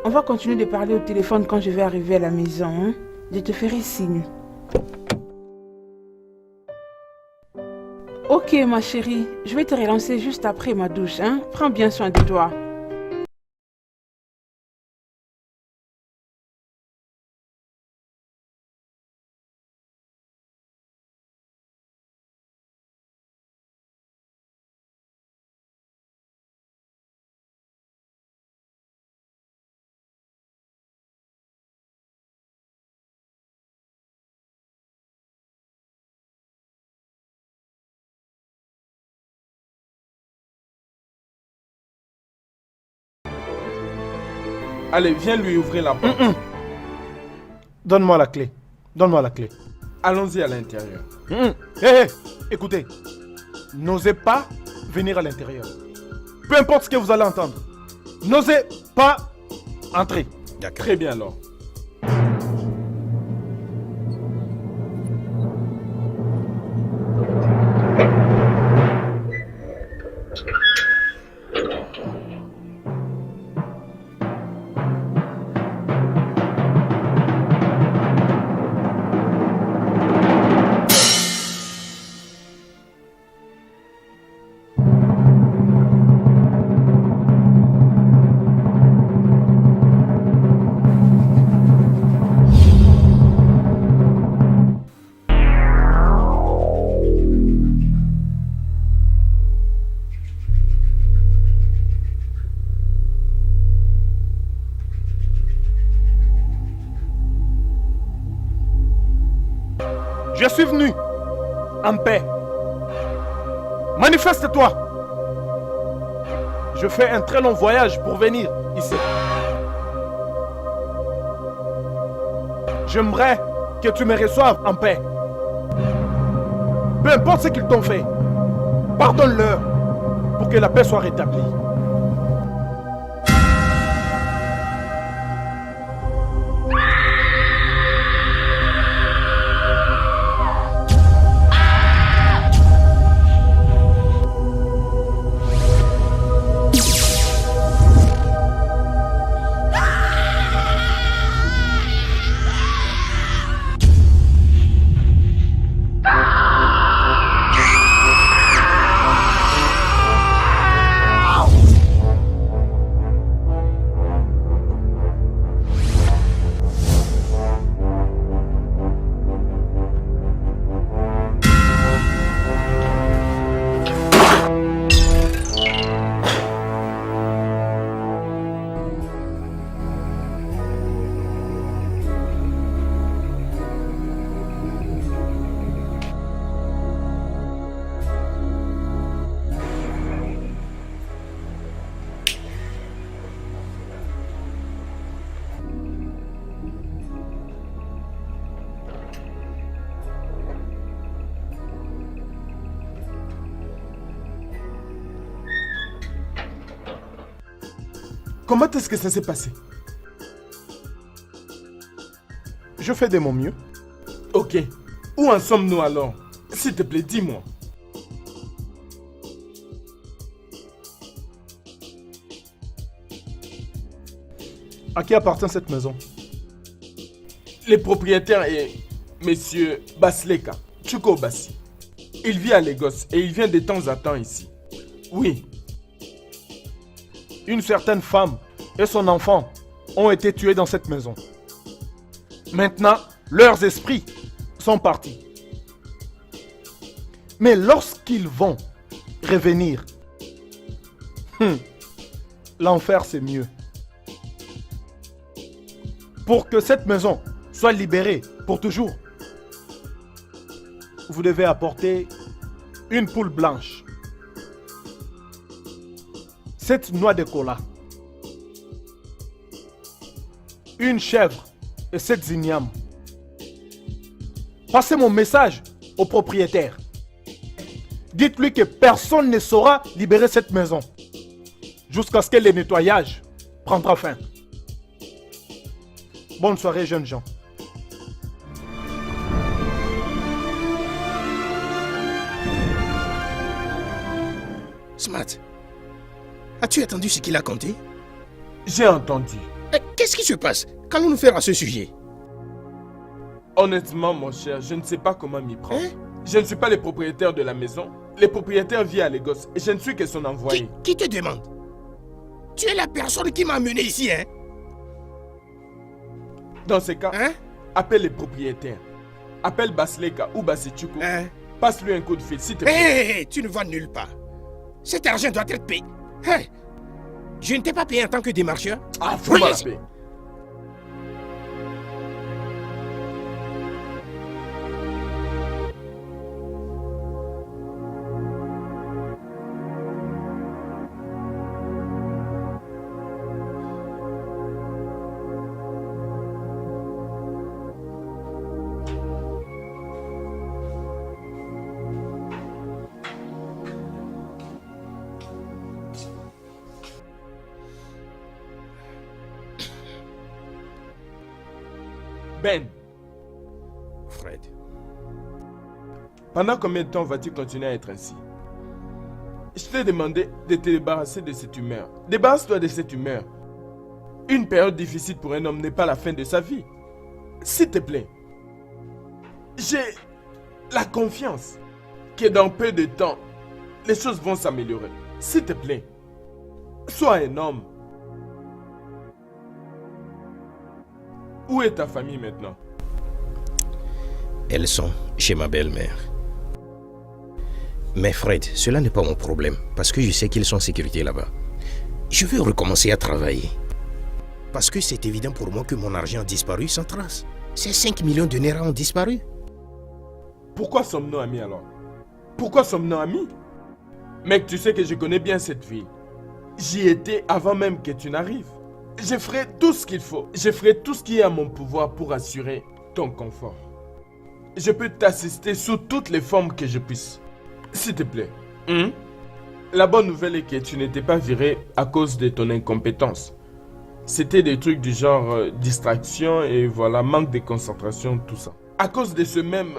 S7: On va continuer de parler au téléphone quand je vais arriver à la maison. Hein? Je te ferai signe. Ok, ma chérie. Je vais te relancer juste après ma douche. Hein? Prends bien soin de toi.
S10: Allez, viens lui ouvrir la porte.
S4: Donne-moi la clé. Donne-moi la clé.
S10: Allons-y à l'intérieur.
S4: Hé, écoutez. N'osez pas venir à l'intérieur. Peu importe ce que vous allez entendre. N'osez pas entrer.
S10: Très bien alors.
S4: Je suis venu en paix. Manifeste-toi. Je fais un très long voyage pour venir ici. J'aimerais que tu me reçoives en paix. Peu importe ce qu'ils t'ont fait, pardonne-leur pour que la paix soit rétablie.
S10: Comment est-ce que ça s'est passé?
S4: Je fais de mon mieux.
S10: Ok. Où en sommes-nous alors? S'il te plaît, dis-moi.
S4: À qui appartient cette maison?
S10: Les propriétaires est Monsieur Basleka, Chuko Bassi. Il vit à Lagos et il vient de temps à temps ici. Oui.
S4: Une certaine femme et son enfant ont été tués dans cette maison. Maintenant, leurs esprits sont partis. Mais lorsqu'ils vont revenir, l'enfer c'est mieux. Pour que cette maison soit libérée pour toujours, vous devez apporter une poule blanche, 7 noix de cola, une chèvre et 7 ignames. Passez mon message au propriétaire. Dites-lui que personne ne saura libérer cette maison jusqu'à ce que le nettoyage prendra fin. Bonne soirée, jeunes gens.
S2: Smart, as-tu entendu ce qu'il a conté?
S10: J'ai entendu.
S2: Qu'est-ce qui se passe? Qu'allons-nous faire à ce sujet?
S10: Honnêtement, mon cher, je ne sais pas comment m'y prendre. Je ne suis pas le propriétaire de la maison. Le propriétaire vit à Lagos et je ne suis que son envoyé.
S2: Qui te demande? Tu es la personne qui m'a amené ici, hein?
S10: Dans ce cas, appelle les propriétaires. Appelle Basleka ou Basichuko. Passe-lui un coup de fil, s'il te plaît.
S2: Hé, tu ne vas nulle part. Cet argent doit être payé. Hey, je ne t'ai pas payé en tant que démarcheur.
S10: Ah, fous-moi la paix. Ben,
S2: Fred,
S10: pendant combien de temps vas-tu continuer à être ainsi? Je t'ai demandé de te débarrasser de cette humeur. Débarrasse-toi de cette humeur. Une période difficile pour un homme n'est pas la fin de sa vie. S'il te plaît. J'ai la confiance que dans peu de temps, les choses vont s'améliorer. S'il te plaît. Sois un homme. Où est ta famille maintenant?
S2: elles sont chez ma belle-mère. Mais Fred, cela n'est pas mon problème, parce que je sais qu'ils sont en sécurité là-bas. Je veux recommencer à travailler. Parce que c'est évident pour moi que mon argent a disparu sans trace. Ces 5 millions de Naira ont disparu.
S10: Pourquoi sommes-nous amis alors? Pourquoi sommes-nous amis? Mec, tu sais que je connais bien cette ville. J'y étais avant même que tu n'arrives. Je ferai tout ce qu'il faut. Je ferai tout ce qui est à mon pouvoir pour assurer ton confort. Je peux t'assister sous toutes les formes que je puisse. S'il te plaît. La bonne nouvelle est que tu n'étais pas viré à cause de ton incompétence. C'était des trucs du genre distraction et voilà, manque de concentration, tout ça. À cause de ce même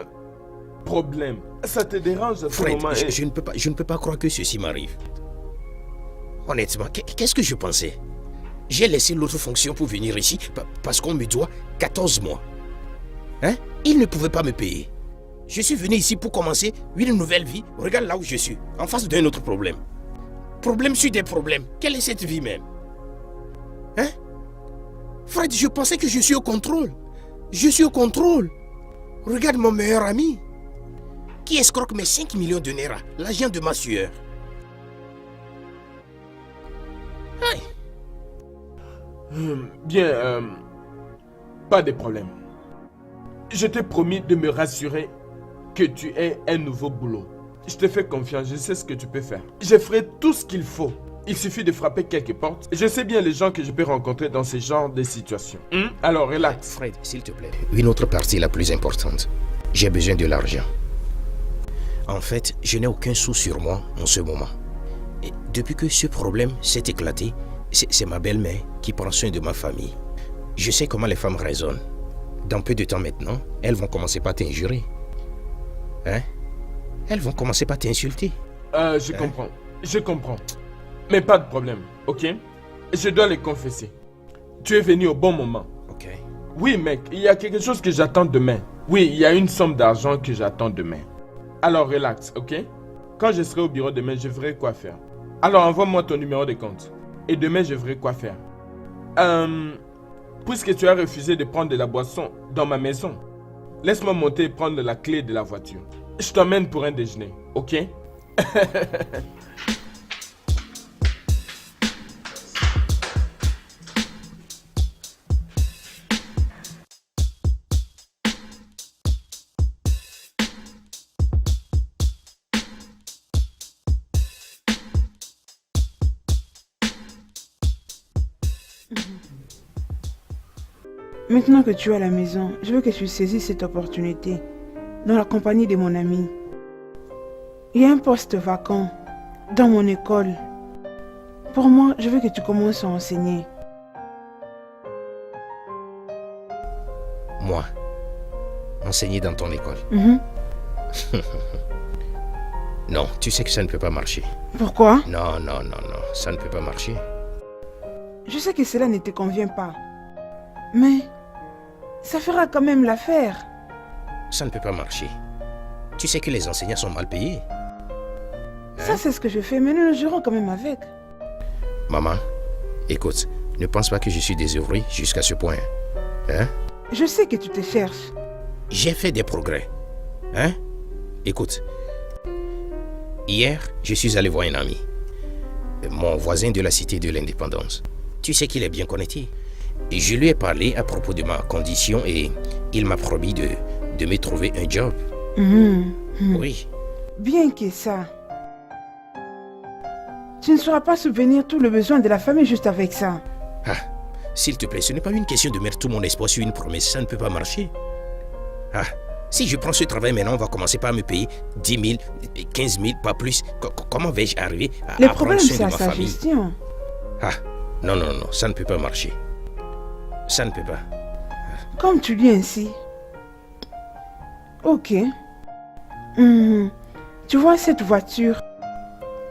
S10: problème, ça te dérange à ce
S2: Fred,
S10: moment?
S2: je ne peux pas croire que ceci m'arrive. Honnêtement, qu'est-ce que je pensais? J'ai laissé l'autre fonction pour venir ici parce qu'on me doit 14 mois. Hein? Il ne pouvait pas me payer. Je suis venu ici pour commencer une nouvelle vie. Regarde là où je suis, en face d'un autre problème. Problème sur des problèmes. Quelle est cette vie même? Hein? Fred, je pensais que je suis au contrôle. Je suis au contrôle. Regarde mon meilleur ami qui escroque mes 5 millions de Naira, l'agent de ma sueur. Aïe.
S10: Bien, pas de problème. Je t'ai promis de me rassurer que tu aies un nouveau boulot. Je te fais confiance, je sais ce que tu peux faire. Je ferai tout ce qu'il faut. Il suffit de frapper quelques portes. Je sais bien les gens que je peux rencontrer dans ce genre de situations. Alors, relax.
S2: Fred, s'il te plaît. Une autre partie la plus importante. J'ai besoin de l'argent. En fait, je n'ai aucun sou sur moi en ce moment. Et depuis que ce problème s'est éclaté, c'est ma belle-mère qui prend soin de ma famille. Je sais comment les femmes raisonnent. Dans peu de temps maintenant, elles vont commencer par t'injurer. Hein? Elles vont commencer par t'insulter.
S10: Je comprends. Je comprends. Mais pas de problème, ok? Je dois les confesser. Tu es venu au bon moment.
S2: Ok.
S10: Oui, mec, il y a quelque chose que j'attends demain. Oui, il y a une somme d'argent que j'attends demain. Alors, relax, ok? Quand je serai au bureau demain, je verrai quoi faire. Alors, envoie-moi ton numéro de compte. Et demain, je verrai quoi faire. Puisque tu as refusé de prendre de la boisson dans ma maison, laisse-moi monter et prendre la clé de la voiture. Je t'emmène pour un déjeuner, ok?
S7: Maintenant que tu es à la maison, je veux que tu saisisses cette opportunité dans la compagnie de mon ami. Il y a un poste vacant dans mon école. Pour moi, je veux que tu commences à enseigner.
S2: Moi, enseigner dans ton école. Non, tu sais que ça ne peut pas marcher.
S7: Pourquoi?
S2: Non, ça ne peut pas marcher.
S7: Je sais que cela ne te convient pas. Mais ça fera quand même l'affaire.
S2: Ça ne peut pas marcher. Tu sais que les enseignants sont mal payés.
S7: Ça, c'est ce que je fais, mais nous le gérons quand même avec.
S2: Maman, écoute, ne pense pas que je suis désœuvré jusqu'à ce point. Hein?
S7: Je sais que tu te cherches.
S2: J'ai fait des progrès. Hein? Écoute, hier, je suis allé voir un ami. Mon voisin de la cité de l'Indépendance. Tu sais qu'il est bien connecté. Et je lui ai parlé à propos de ma condition et il m'a promis de me trouver un job. Oui.
S7: Bien que ça. Tu ne sauras pas subvenir tous les besoins de la famille juste avec ça.
S2: Ah, s'il te plaît, ce n'est pas une question de mettre tout mon espoir sur une promesse. Ça ne peut pas marcher. Ah, si je prends ce travail maintenant, on va commencer par me payer 10 000, 15 000, pas plus. Comment vais-je arriver à prendre soin de ma famille?
S7: Gestion.
S2: Ah, non, ça ne peut pas marcher. Ça ne peut pas.
S7: Comme tu dis ainsi. Ok. Tu vois cette voiture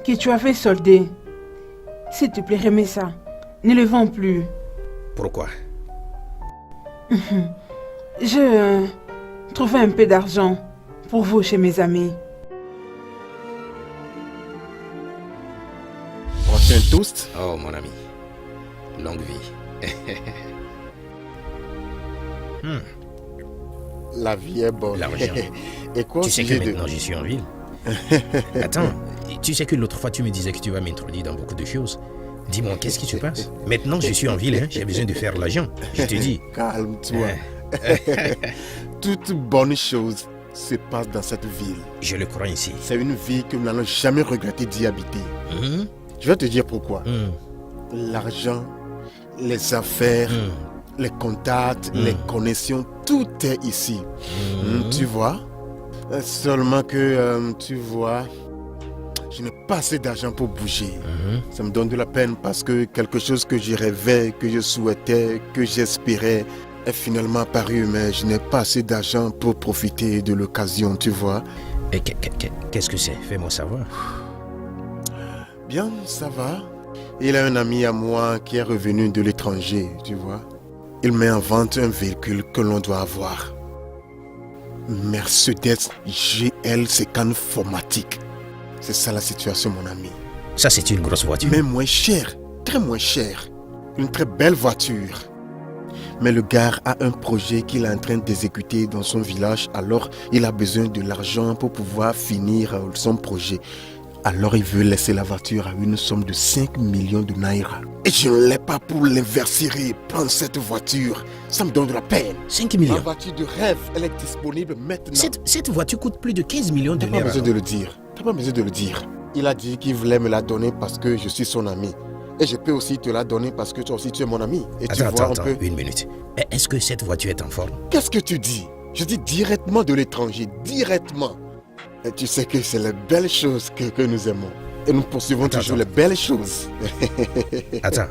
S7: que tu avais soldée? S'il te plaît, remets ça. Ne le vends plus.
S2: Pourquoi?
S7: Je trouvais un peu d'argent pour vous chez mes amis.
S5: Prochain toast.
S2: Oh, mon ami. Longue vie.
S5: La vie est bonne.
S2: L'argent.
S5: Et quoi au
S2: Tu sais que
S5: sujet de...
S2: maintenant je suis en ville. Attends, tu sais que l'autre fois tu me disais que tu vas m'introduire dans beaucoup de choses. Dis-moi, qu'est-ce qui se passe? Maintenant je suis en ville, hein, j'ai besoin de faire l'argent. Je te dis.
S5: Calme-toi. Toute bonne chose se passe dans cette ville.
S2: Je le crois ici.
S5: C'est une ville que nous n'allons jamais regretter d'y habiter. Je vais te dire pourquoi. L'argent, les affaires, les contacts, les connexions, tout est ici. Tu vois? Seulement que, tu vois, je n'ai pas assez d'argent pour bouger. Ça me donne de la peine parce que quelque chose que je rêvais, que je souhaitais, que j'espérais est finalement apparu, mais je n'ai pas assez d'argent pour profiter de l'occasion, tu vois.
S2: Et qu'est-ce que c'est? Fais-moi savoir.
S5: Bien, ça va. Il a un ami à moi qui est revenu de l'étranger, tu vois. Il met en vente un véhicule que l'on doit avoir. Mercedes GL Sécan Formatique. C'est ça la situation, mon ami.
S2: Ça, c'est une grosse voiture.
S5: Mais moins cher, très moins cher. Une très belle voiture. Mais le gars a un projet qu'il est en train d'exécuter dans son village, alors il a besoin de l'argent pour pouvoir finir son projet. Alors il veut laisser la voiture à une somme de 5 millions de naira. Et je ne l'ai pas pour l'inverser, prendre cette voiture. Ça me donne de la peine.
S2: 5 millions.
S5: Ma voiture de rêve, elle est disponible maintenant.
S2: Cette voiture coûte plus de 15 millions de naira.
S5: T'as pas besoin de le dire. T'as pas besoin de le dire. Il a dit qu'il voulait me la donner parce que je suis son ami. Et je peux aussi te la donner parce que toi aussi tu es mon ami. Et tu vois un peu...
S2: une minute. Est-ce que cette voiture est en forme?
S5: Qu'est-ce que tu dis? Je dis directement de l'étranger, directement. Et tu sais que c'est les belles choses que nous aimons. Et nous poursuivons toujours les belles choses.
S2: Attends.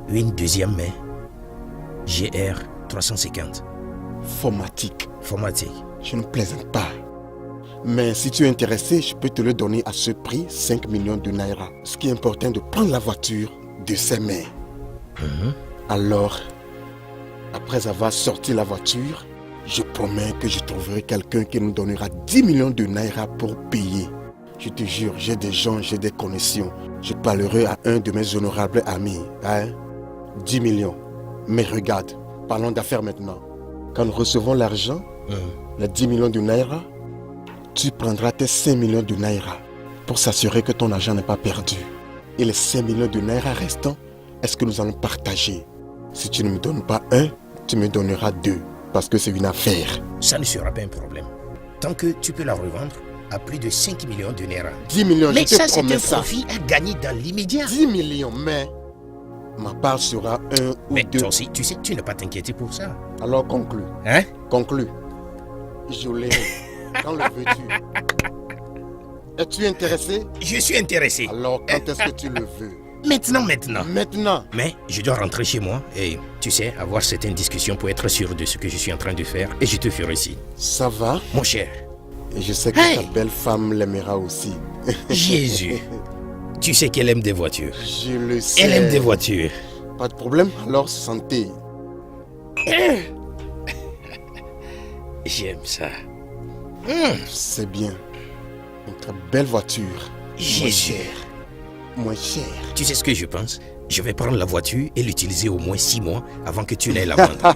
S2: Une deuxième main. GR 350.
S5: Formatique. Je ne plaisante pas. Mais si tu es intéressé, je peux te le donner à ce prix, 5 millions de naira. Ce qui est important, de prendre la voiture de ses mains. Alors, après avoir sorti la voiture, je promets que je trouverai quelqu'un qui nous donnera 10 millions de naira pour payer. Je te jure, j'ai des gens, j'ai des connexions. Je parlerai à un de mes honorables amis. 10 millions. Mais regarde, parlons d'affaires maintenant. Quand nous recevons l'argent, les 10 millions de naira, tu prendras tes 5 millions de naira pour s'assurer que ton argent n'est pas perdu. Et les 5 millions de naira restants, est-ce que nous allons partager? Si tu ne me donnes pas un, tu me donneras 2. Parce que c'est une affaire.
S2: Ça ne sera pas un problème. Tant que tu peux la revendre à plus de 5 millions de naira.
S5: 10 millions,
S2: mais
S5: je te
S2: ça,
S5: promets
S2: c'est un profit à gagner dans l'immédiat.
S5: 10 millions, mais ma part sera 1 ou 2.
S2: Mais toi aussi, tu sais, tu n'as pas t'inquiéter pour ça.
S5: Alors conclue. Conclue. Je l'ai. Quand le veux-tu? Es-tu intéressé?
S2: Je suis intéressé.
S5: Alors quand est-ce que tu le veux?
S2: Maintenant. Mais je dois rentrer chez moi et, tu sais, avoir certaines discussions pour être sûr de ce que je suis en train de faire et je te ferai signe.
S5: Ça va?
S2: Mon cher.
S5: Et je sais que ta belle femme l'aimera aussi.
S2: Jésus. Tu sais qu'elle aime des voitures.
S5: Je le sais.
S2: Elle aime des voitures.
S5: Pas de problème, alors santé.
S2: J'aime ça.
S5: C'est bien. Une très belle voiture.
S2: Jésus.
S5: Moins cher.
S2: Tu sais ce que je pense? Je vais prendre la voiture et l'utiliser au moins 6 mois avant que tu n'ailles la vendre.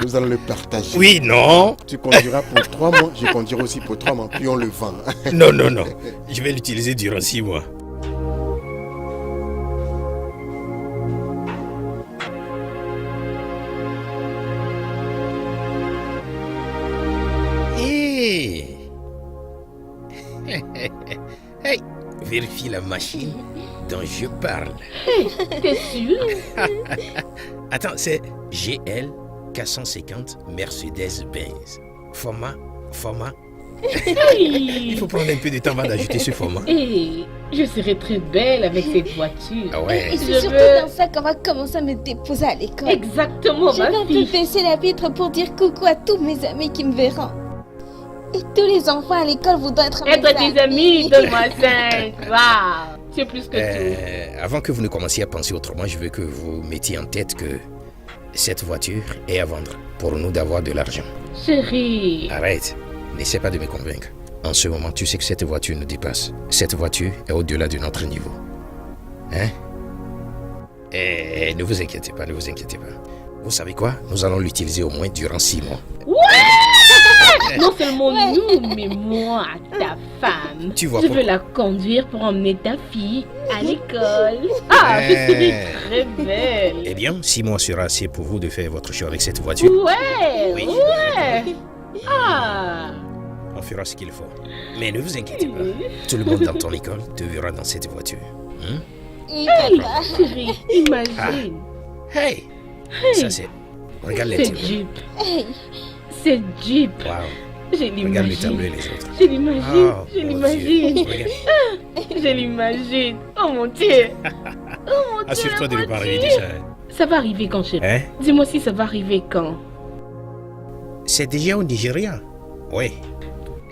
S5: Nous allons le partager.
S2: Oui, non?
S5: Tu conduiras pour 3 mois, je conduirai aussi pour 3 mois, puis on le vend.
S2: Non. Je vais l'utiliser durant 6 mois. Hey, vérifie la machine dont je parle.
S3: T'es sûr?
S2: Attends, c'est GL 450 Mercedes-Benz. Format Il faut prendre un peu de temps avant d'ajouter ce format.
S3: Et je serai très belle avec cette voiture.
S2: Ah ouais.
S1: Et c'est surtout dans ça qu'on va commencer à me déposer à l'école.
S3: Exactement,
S1: Je vais
S3: ma
S1: un peu
S3: fille.
S1: baisser la vitre pour dire coucou à tous mes amis qui me verront. Et tous les enfants à l'école voudront être
S3: tes amis, donne-moi 5. Waouh, c'est plus que tout.
S2: Avant que vous ne commenciez à penser autrement, je veux que vous mettiez en tête que cette voiture est à vendre pour nous d'avoir de l'argent.
S3: Chérie.
S2: Arrête, n'essaie pas de me convaincre. En ce moment, tu sais que cette voiture nous dépasse. Cette voiture est au-delà de notre niveau. Hein? Et ne vous inquiétez pas, ne vous inquiétez pas. Vous savez quoi? Nous allons l'utiliser au moins durant 6 mois.
S3: Ouais! Non seulement nous, mais moi, ta femme.
S2: Tu vois
S3: je
S2: pourquoi?
S3: veux la conduire pour emmener ta fille à l'école. Ah, je serai très belle.
S2: Eh bien, 6 mois sera assez pour vous de faire votre choix avec cette voiture.
S3: Ouais,
S2: Oui.
S3: ouais. Ah.
S2: On fera ce qu'il faut. Mais ne vous inquiétez pas. Tout le monde dans ton école te verra dans cette voiture. Hein?
S3: Hey, chérie, imagine.
S2: Hey! Ça c'est... Regarde les
S3: C'est
S2: tirs.
S3: Jeep. C'est Jeep.
S2: Wow.
S3: Je
S2: Regarde le
S3: l'imagine.
S2: tableau et les autres.
S3: Je l'imagine.
S2: Oh,
S3: Je
S2: mon
S3: l'imagine.
S2: Dieu. Regarde.
S3: Je l'imagine. Oh mon Dieu. Oh mon Dieu.
S2: Assure-toi de
S3: mon
S2: ne pas
S3: Dieu.
S2: arriver déjà. Hein?
S3: Ça va arriver quand, chérie?
S2: Hein?
S3: Dis-moi si ça va arriver quand.
S2: C'est déjà au Nigeria. Oui.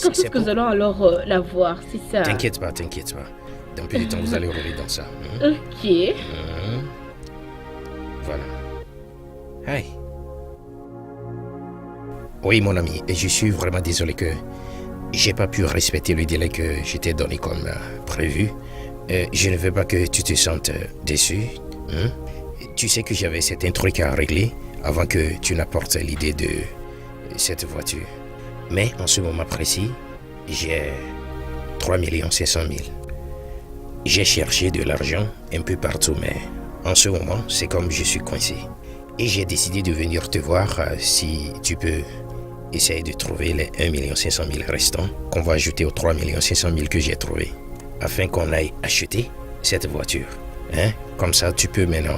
S3: Quand est-ce que nous allons alors la voir, c'est ça?
S2: T'inquiète pas, t'inquiète pas. Dans peu de temps, vous allez rouler dans ça. Hein?
S3: Ok.
S2: Voilà. Hey. Oui, mon ami, et je suis vraiment désolé que j'ai pas pu respecter le délai que j'étais donné comme prévu. Je ne veux pas que tu te sentes déçu. Hein? Tu sais que j'avais certains trucs à régler avant que tu n'apportes l'idée de cette voiture. Mais en ce moment précis, j'ai 3 500 000. J'ai cherché de l'argent un peu partout, mais en ce moment, c'est comme je suis coincé. Et j'ai décidé de venir te voir si tu peux essayer de trouver les 1 500 000 restants qu'on va ajouter aux 3 500 000 que j'ai trouvés, afin qu'on aille acheter cette voiture. Hein? Comme ça, tu peux maintenant,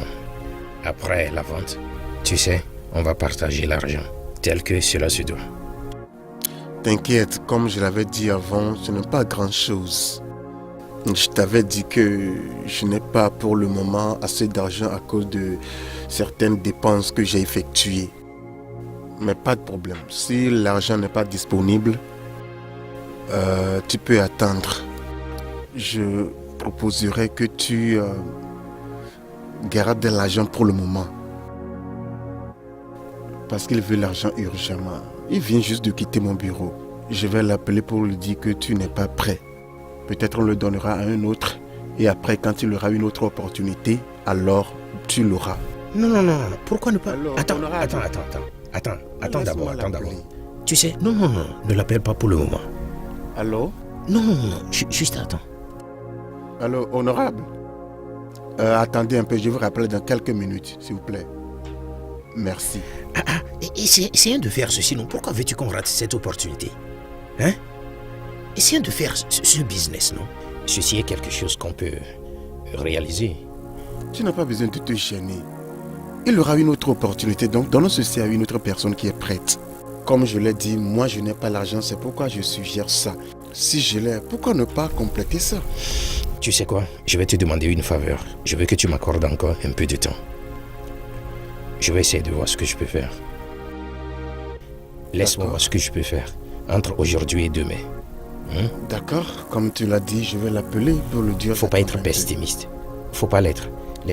S2: après la vente, tu sais, on va partager l'argent tel que cela se doit.
S5: T'inquiète, comme je l'avais dit avant, ce n'est pas grand-chose. Je t'avais dit que je n'ai pas pour le moment assez d'argent à cause de certaines dépenses que j'ai effectuées. Mais pas de problème. Si l'argent n'est pas disponible, tu peux attendre. Je proposerais que tu gardes de l'argent pour le moment. Parce qu'il veut l'argent urgemment. Il vient juste de quitter mon bureau. Je vais l'appeler pour lui dire que tu n'es pas prêt. Peut-être on le donnera à un autre. Et après, quand il aura une autre opportunité, alors tu l'auras.
S2: Non. Pourquoi ne pas...
S5: Alors,
S2: Attends d'abord. Tu sais, non, ne l'appelle pas pour le moment.
S5: Allô?
S2: Non, juste attends.
S5: Allô, honorable? Attendez un peu, je vous rappelle dans quelques minutes, s'il vous plaît. Merci.
S2: Essayons de faire ceci, non? Pourquoi veux-tu qu'on rate cette opportunité? Hein? Essayons de faire ce business, non? Ceci est quelque chose qu'on peut réaliser.
S5: Tu n'as pas besoin de te gêner. Il aura une autre opportunité, donc donnons ceci à une autre personne qui est prête. Comme je l'ai dit, moi je n'ai pas l'argent, c'est pourquoi je suggère ça. Si je l'ai, pourquoi ne pas compléter ça?
S2: Tu sais quoi? Je vais te demander une faveur. Je veux que tu m'accordes encore un peu de temps. Je vais essayer de voir ce que je peux faire. Laisse-moi voir ce que je peux faire entre aujourd'hui et demain. Hein?
S5: D'accord, comme tu l'as dit, je vais l'appeler pour le dire.
S2: Faut pas être pessimiste. Faut pas l'être.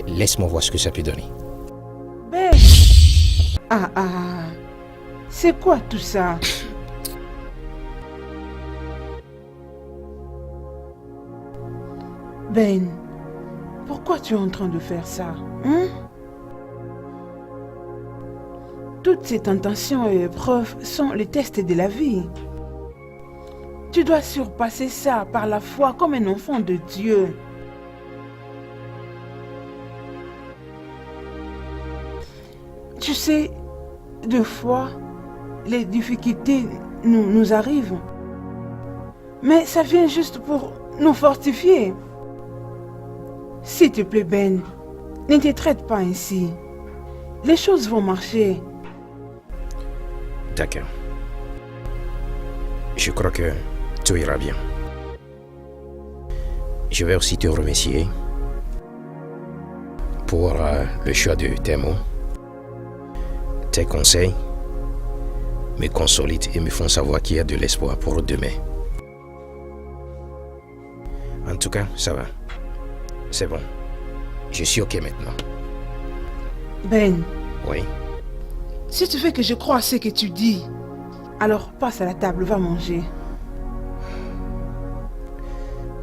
S2: Laisse-moi voir ce que ça peut donner.
S7: Ben. C'est quoi tout ça? Ben, pourquoi tu es en train de faire ça? Hein? Toutes ces tentations et épreuves sont les tests de la vie. Tu dois surpasser ça par la foi comme un enfant de Dieu. Tu sais, des fois, les difficultés nous arrivent. Mais ça vient juste pour nous fortifier. S'il te plaît, Ben, ne te traite pas ainsi. Les choses vont marcher.
S2: D'accord. Je crois que tout ira bien. Je vais aussi te remercier pour le choix de tes mots. Tes conseils me consolident et me font savoir qu'il y a de l'espoir pour demain. En tout cas, ça va. C'est bon. Je suis OK maintenant.
S7: Ben,
S2: Oui.
S7: si tu veux que je croie à ce que tu dis, alors passe à la table, va manger.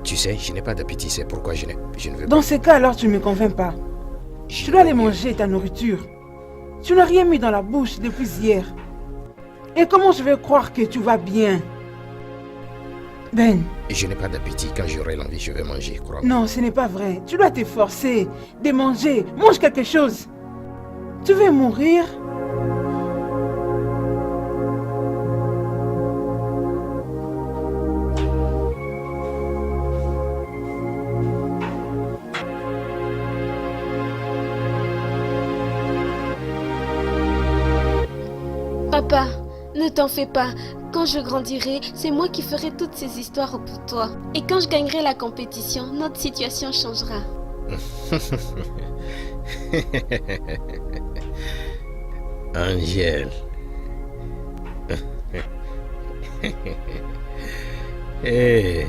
S2: Tu sais, je n'ai pas d'appétit, c'est pourquoi je ne veux pas.
S7: Dans ce cas, alors tu ne me convaincs pas. Tu dois aller manger ta nourriture. Tu n'as rien mis dans la bouche depuis hier. Et comment je vais croire que tu vas bien? Ben,
S2: Je n'ai pas d'appétit. Quand j'aurai l'envie, je vais manger, crois-moi.
S7: non, ce n'est pas vrai. Tu dois t'efforcer de manger. Mange quelque chose. Tu veux mourir?
S1: Papa, ne t'en fais pas. Quand je grandirai, c'est moi qui ferai toutes ces histoires pour toi. Et quand je gagnerai la compétition, notre situation changera.
S2: Angèle. Hey.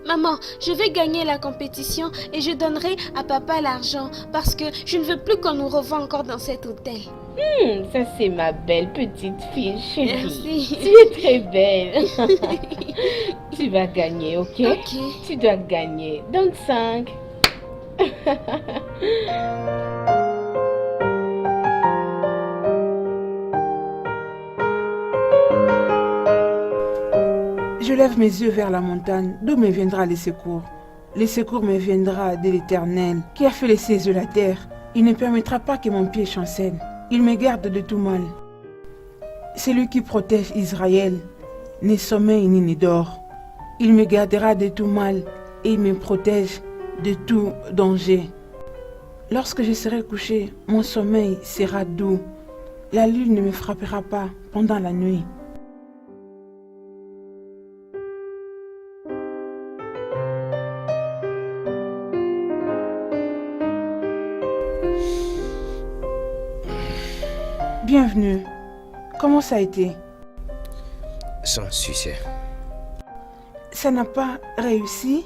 S1: Maman, je vais gagner la compétition et je donnerai à papa l'argent parce que je ne veux plus qu'on nous revoie encore dans cet hôtel.
S3: Ça c'est ma belle petite fille chérie.
S1: Merci.
S3: Tu es très belle. Tu vas gagner, ok?
S1: Ok.
S3: Tu dois gagner. Donne 5.
S7: Je lève mes yeux vers la montagne, d'où me viendra les secours. Les secours me viendra de l'Éternel, qui a fait les cieux et la terre. Il ne permettra pas que mon pied chancelle. Il me garde de tout mal. C'est lui qui protège Israël, ni sommeil ni ne dort. Il me gardera de tout mal et il me protège de tout danger. Lorsque je serai couché, mon sommeil sera doux. La lune ne me frappera pas pendant la nuit. Bienvenue. Comment ça a été?
S2: Sans succès.
S7: Ça n'a pas réussi?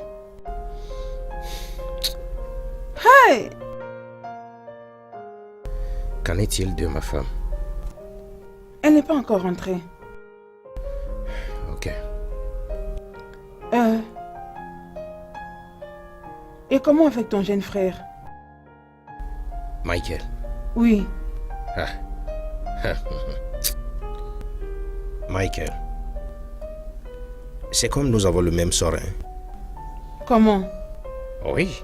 S7: Hey!
S2: Qu'en est-il de ma femme?
S7: Elle n'est pas encore rentrée.
S2: Ok.
S7: Et comment avec ton jeune frère?
S2: Michael.
S7: Oui.
S2: Ah. Michael. C'est comme nous avons le même sort, hein?
S7: Comment?
S2: Oui.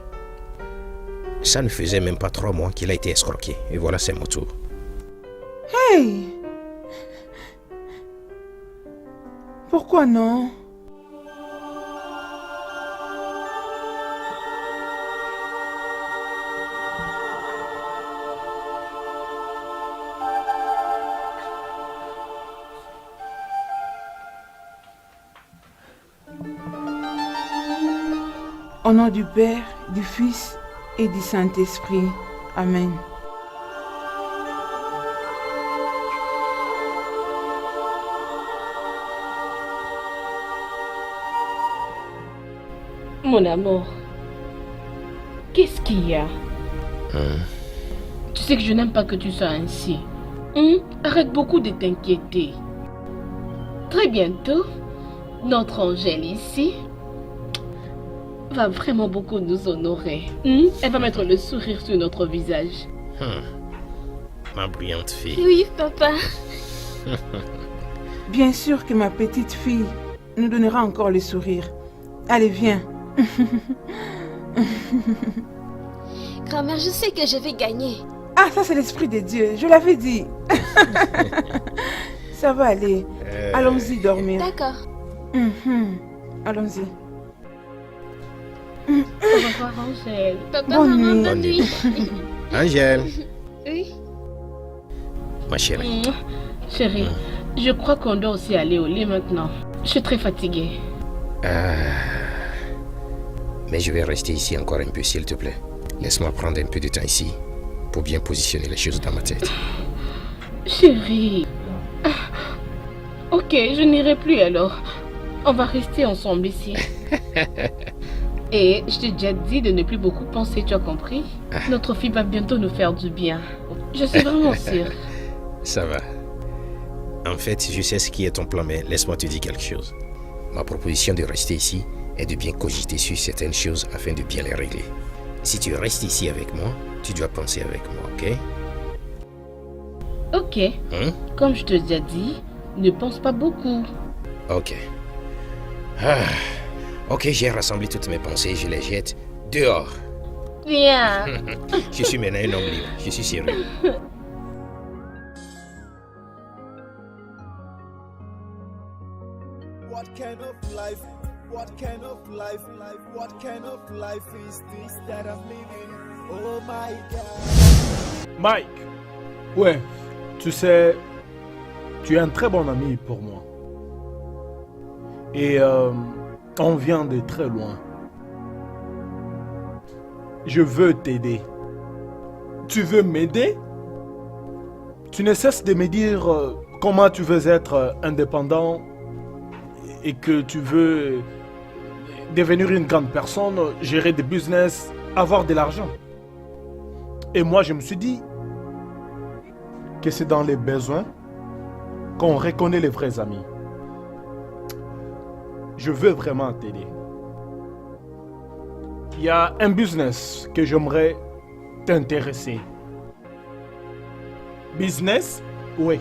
S2: Ça ne faisait même pas 3 mois qu'il a été escroqué. Et voilà, c'est mon tour.
S7: Hey! Pourquoi non? Au nom du Père, du Fils et du Saint-Esprit. Amen.
S3: Mon amour, qu'est-ce qu'il y a? Tu sais que je n'aime pas que tu sois ainsi. Arrête beaucoup de t'inquiéter. Très bientôt, notre Angèle ici va vraiment beaucoup nous honorer. Elle va mettre le sourire sur notre visage.
S2: Ma brillante fille.
S1: Oui, papa.
S7: Bien sûr que ma petite fille nous donnera encore le sourire. Allez, viens.
S1: Grand-mère, je sais que je vais gagner.
S7: Ah, ça c'est l'Esprit de Dieu, je l'avais dit. Ça va aller. Allons-y dormir.
S1: D'accord.
S7: Allons-y.
S3: Au revoir, Angèle.
S1: Papa,
S7: Bonne
S1: maman,
S7: nuit.
S1: bonne nuit.
S2: Angèle.
S1: Oui.
S2: ma chérie.
S3: Chérie, je crois qu'on doit aussi aller au lit maintenant. Je suis très fatiguée.
S2: Mais je vais rester ici encore un peu, s'il te plaît. Laisse-moi prendre un peu de temps ici pour bien positionner les choses dans ma tête.
S3: Chérie. Ok, je n'irai plus alors. On va rester ensemble ici. Et je t'ai déjà dit de ne plus beaucoup penser, tu as compris? Notre fille va bientôt nous faire du bien. Je suis vraiment sûre.
S2: Ça va. En fait, je sais ce qui est ton plan, mais laisse-moi te dire quelque chose. Ma proposition de rester ici est de bien cogiter sur certaines choses afin de bien les régler. Si tu restes ici avec moi, tu dois penser avec moi, ok?
S3: Ok. Comme je te l'ai dit, ne pense pas beaucoup.
S2: Ok. Ok, j'ai rassemblé toutes mes pensées, je les jette dehors.
S3: Viens.
S2: Je suis maintenant un homme libre, je suis sérieux.
S9: What kind of life is this that I'm living? Oh my God.
S4: Mike,
S10: Ouais.
S4: tu sais, tu es un très bon ami pour moi. Et on vient de très loin. Je veux t'aider.
S10: Tu veux m'aider?
S4: Tu ne cesses de me dire comment tu veux être indépendant et que tu veux devenir une grande personne, gérer des business, avoir de l'argent. Et moi, je me suis dit que c'est dans les besoins qu'on reconnaît les vrais amis. Je veux vraiment t'aider. Il y a un business que j'aimerais t'intéresser.
S10: Business?
S4: Oui,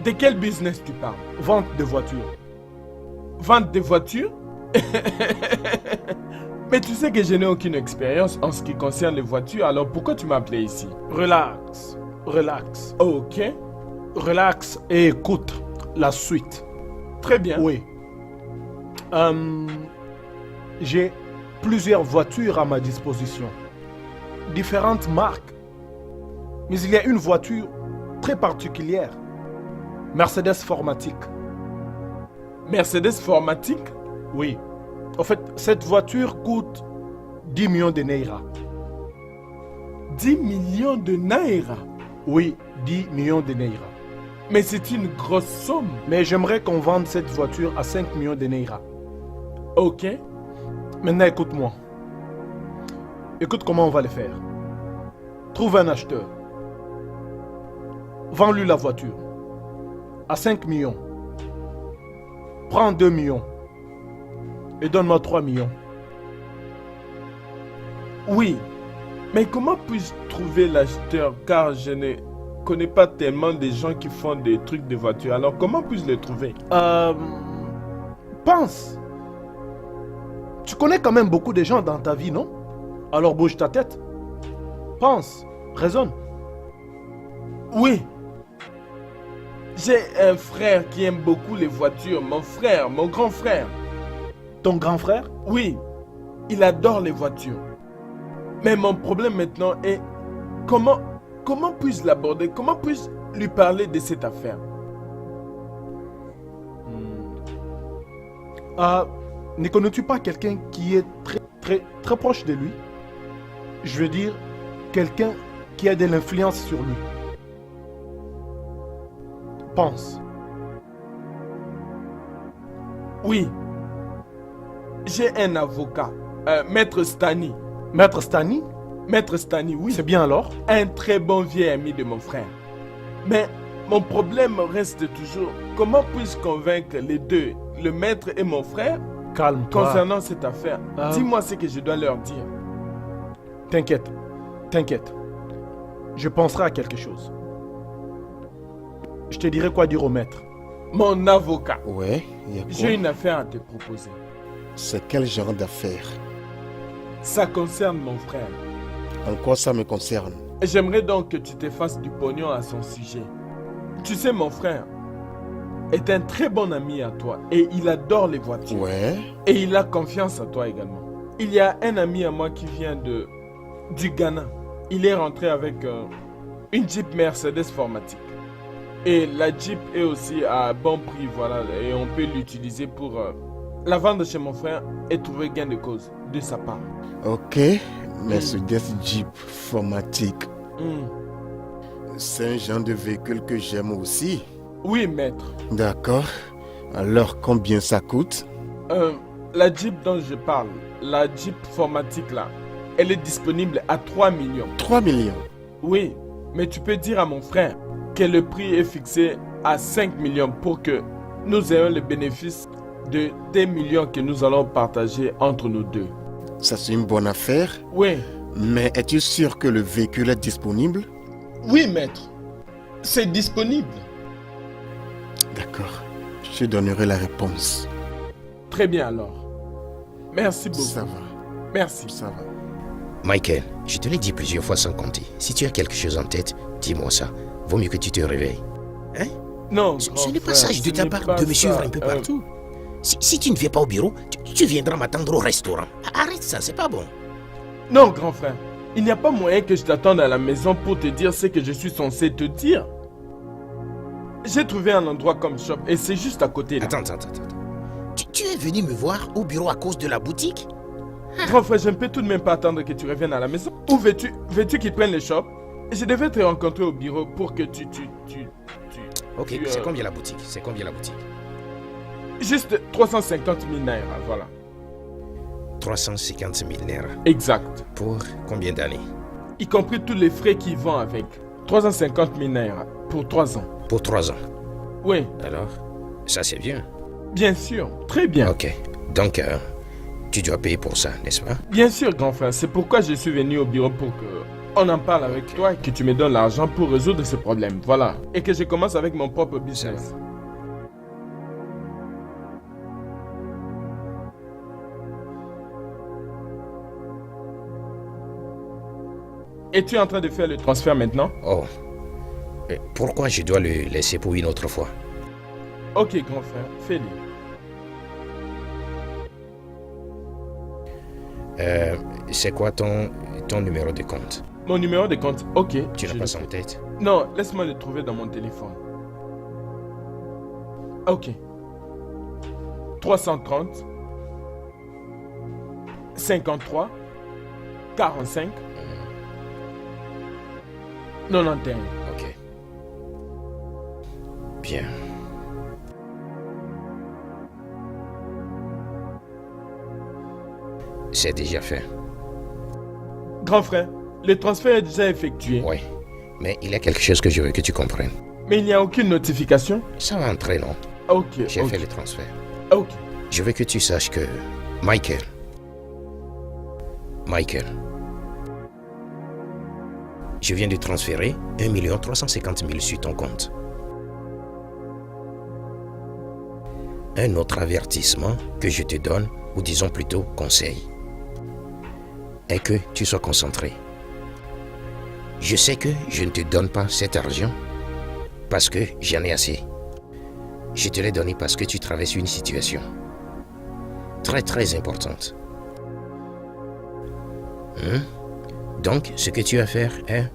S10: De quel business tu parles?
S4: vente de voitures.
S10: Vente des voitures? Mais tu sais que je n'ai aucune expérience en ce qui concerne les voitures, alors pourquoi tu m'as appelé ici?
S4: Relax, relax,
S10: Ok,
S4: relax et écoute la suite.
S10: très bien.
S4: Oui. J'ai plusieurs voitures à ma disposition. Différentes marques. Mais il y a une voiture très particulière. Mercedes Formatique.
S10: Mercedes Formatique?
S4: Oui. En fait, cette voiture coûte 10 millions de Naira.
S10: 10 millions de Naira?
S4: Oui, 10 millions de Naira.
S10: Mais c'est une grosse somme.
S4: Mais j'aimerais qu'on vende cette voiture à 5 millions de Naira.
S10: Ok,
S4: Maintenant, écoute-moi. Écoute comment on va le faire. Trouve un acheteur. Vends-lui la voiture. À 5 millions. Prends 2 millions. Et donne-moi 3 millions.
S10: oui. Mais comment puis-je trouver l'acheteur car je ne connais pas tellement des gens qui font des trucs de voiture. Alors comment puis-je les trouver?
S4: Pense. Tu connais quand même beaucoup de gens dans ta vie, non? Alors bouge ta tête. Pense. Raisonne.
S10: Oui. J'ai un frère qui aime beaucoup les voitures. Mon frère, mon grand frère.
S4: Ton grand frère?
S10: Oui, il adore les voitures. Mais mon problème maintenant est comment puis-je l'aborder? Comment puis-je lui parler de cette affaire?
S4: Ne connais-tu pas quelqu'un qui est très proche de lui? Je veux dire, quelqu'un qui a de l'influence sur lui. Pense.
S10: Oui. J'ai un avocat, Maître Stani.
S4: Maître Stani?
S10: Maître Stani, oui.
S4: C'est bien alors?
S10: Un très bon vieux ami de mon frère. Mais mon problème reste toujours, comment puis-je convaincre les deux, le maître et mon frère,
S4: Calme-toi.
S10: concernant cette affaire? Dis-moi ce que je dois leur dire.
S4: T'inquiète, t'inquiète. Je penserai à quelque chose. Je te dirai quoi dire au maître.
S10: Mon avocat,
S5: Ouais, il y a
S10: j'ai
S5: quoi?
S10: une affaire à te proposer.
S5: C'est quel genre d'affaire?
S10: Ça concerne mon frère.
S5: En quoi ça me concerne?
S10: J'aimerais donc que tu te fasses du pognon à son sujet. Tu sais, mon frère est un très bon ami à toi et il adore les voitures.
S5: Ouais.
S10: Et il a confiance à toi également. Il y a un ami à moi qui vient du Ghana. Il est rentré avec une Jeep Mercedes Formatique. Et la Jeep est aussi à bon prix, voilà. Et on peut l'utiliser pour la vendre chez mon frère et trouver gain de cause de sa part.
S5: Ok, Mercedes Jeep Formatique. C'est un genre de véhicule que j'aime aussi.
S10: Oui, maître.
S5: D'accord. Alors, combien ça coûte?
S10: La Jeep dont je parle, la Jeep Formatique là, elle est disponible à 3 millions.
S5: 3 millions?
S10: Oui, mais tu peux dire à mon frère que le prix est fixé à 5 millions pour que nous ayons le bénéfice de 2 millions que nous allons partager entre nous deux.
S5: Ça, c'est une bonne affaire.
S10: Oui.
S5: Mais es-tu sûr que le véhicule est disponible?
S10: Oui, maître. C'est disponible.
S5: D'accord. Je te donnerai la réponse.
S10: Très bien alors. Merci beaucoup.
S5: Ça va.
S10: Merci.
S5: Ça va.
S2: Michael, je te l'ai dit plusieurs fois sans compter. Si tu as quelque chose en tête, dis-moi ça. Vaut mieux que tu te réveilles. Hein?
S10: Non,
S2: ce n'est pas sage de ta part de me suivre un peu partout. Si tu ne viens pas au bureau, tu viendras m'attendre au restaurant. Arrête ça, c'est pas bon.
S10: Non, grand frère. Il n'y a pas moyen que je t'attende à la maison pour te dire ce que je suis censé te dire. J'ai trouvé un endroit comme shop et c'est juste à côté là.
S2: Attends. Tu es venu me voir au bureau à cause de la boutique?
S10: Grand frère, je ne peux tout de même pas attendre que tu reviennes à la maison. Où veux-tu qu'ils prennent le shop? Je devais te rencontrer au bureau pour que tu...
S2: Ok, c'est combien la boutique?
S10: Juste 350 000 naira, voilà.
S2: 350 000 naira.
S10: Exact.
S2: Pour combien d'années?
S10: Y compris tous les frais qui vont avec. 350 000 naira pour 3 ans.
S2: Pour 3 ans?
S10: Oui.
S2: Alors, ça c'est bien.
S10: Bien sûr, très bien.
S2: Ok, donc tu dois payer pour ça, n'est-ce pas?
S10: Bien sûr, grand frère. C'est pourquoi je suis venu au bureau pour que on en parle avec toi et que tu me donnes l'argent pour résoudre ce problème. Voilà. Et que je commence avec mon propre business. Et tu es en train de faire le transfert maintenant?
S2: Oh. Pourquoi je dois le laisser pour une autre fois?
S10: Ok, grand frère. Fais-le.
S2: C'est quoi ton numéro de compte?
S10: Mon numéro de compte, ok.
S2: Tu l'as pas en tête?
S10: Non, laisse-moi le trouver dans mon téléphone. Ok. 330 53 45 91.
S2: Ok. Bien. C'est déjà fait.
S10: Grand frère, le transfert est déjà effectué.
S2: Oui, mais il y a quelque chose que je veux que tu comprennes.
S10: Mais il n'y a aucune notification?
S2: Ça va entrer, non?
S10: Ok.
S2: J'ai fait le transfert.
S10: Ok.
S2: Je veux que tu saches que Michael, je viens de transférer 1 350 000 sur ton compte. Un autre avertissement que je te donne, ou disons plutôt conseil, est que tu sois concentré. Je sais que je ne te donne pas cet argent parce que j'en ai assez. Je te l'ai donné parce que tu traverses une situation très importante. Donc, ce que tu vas faire est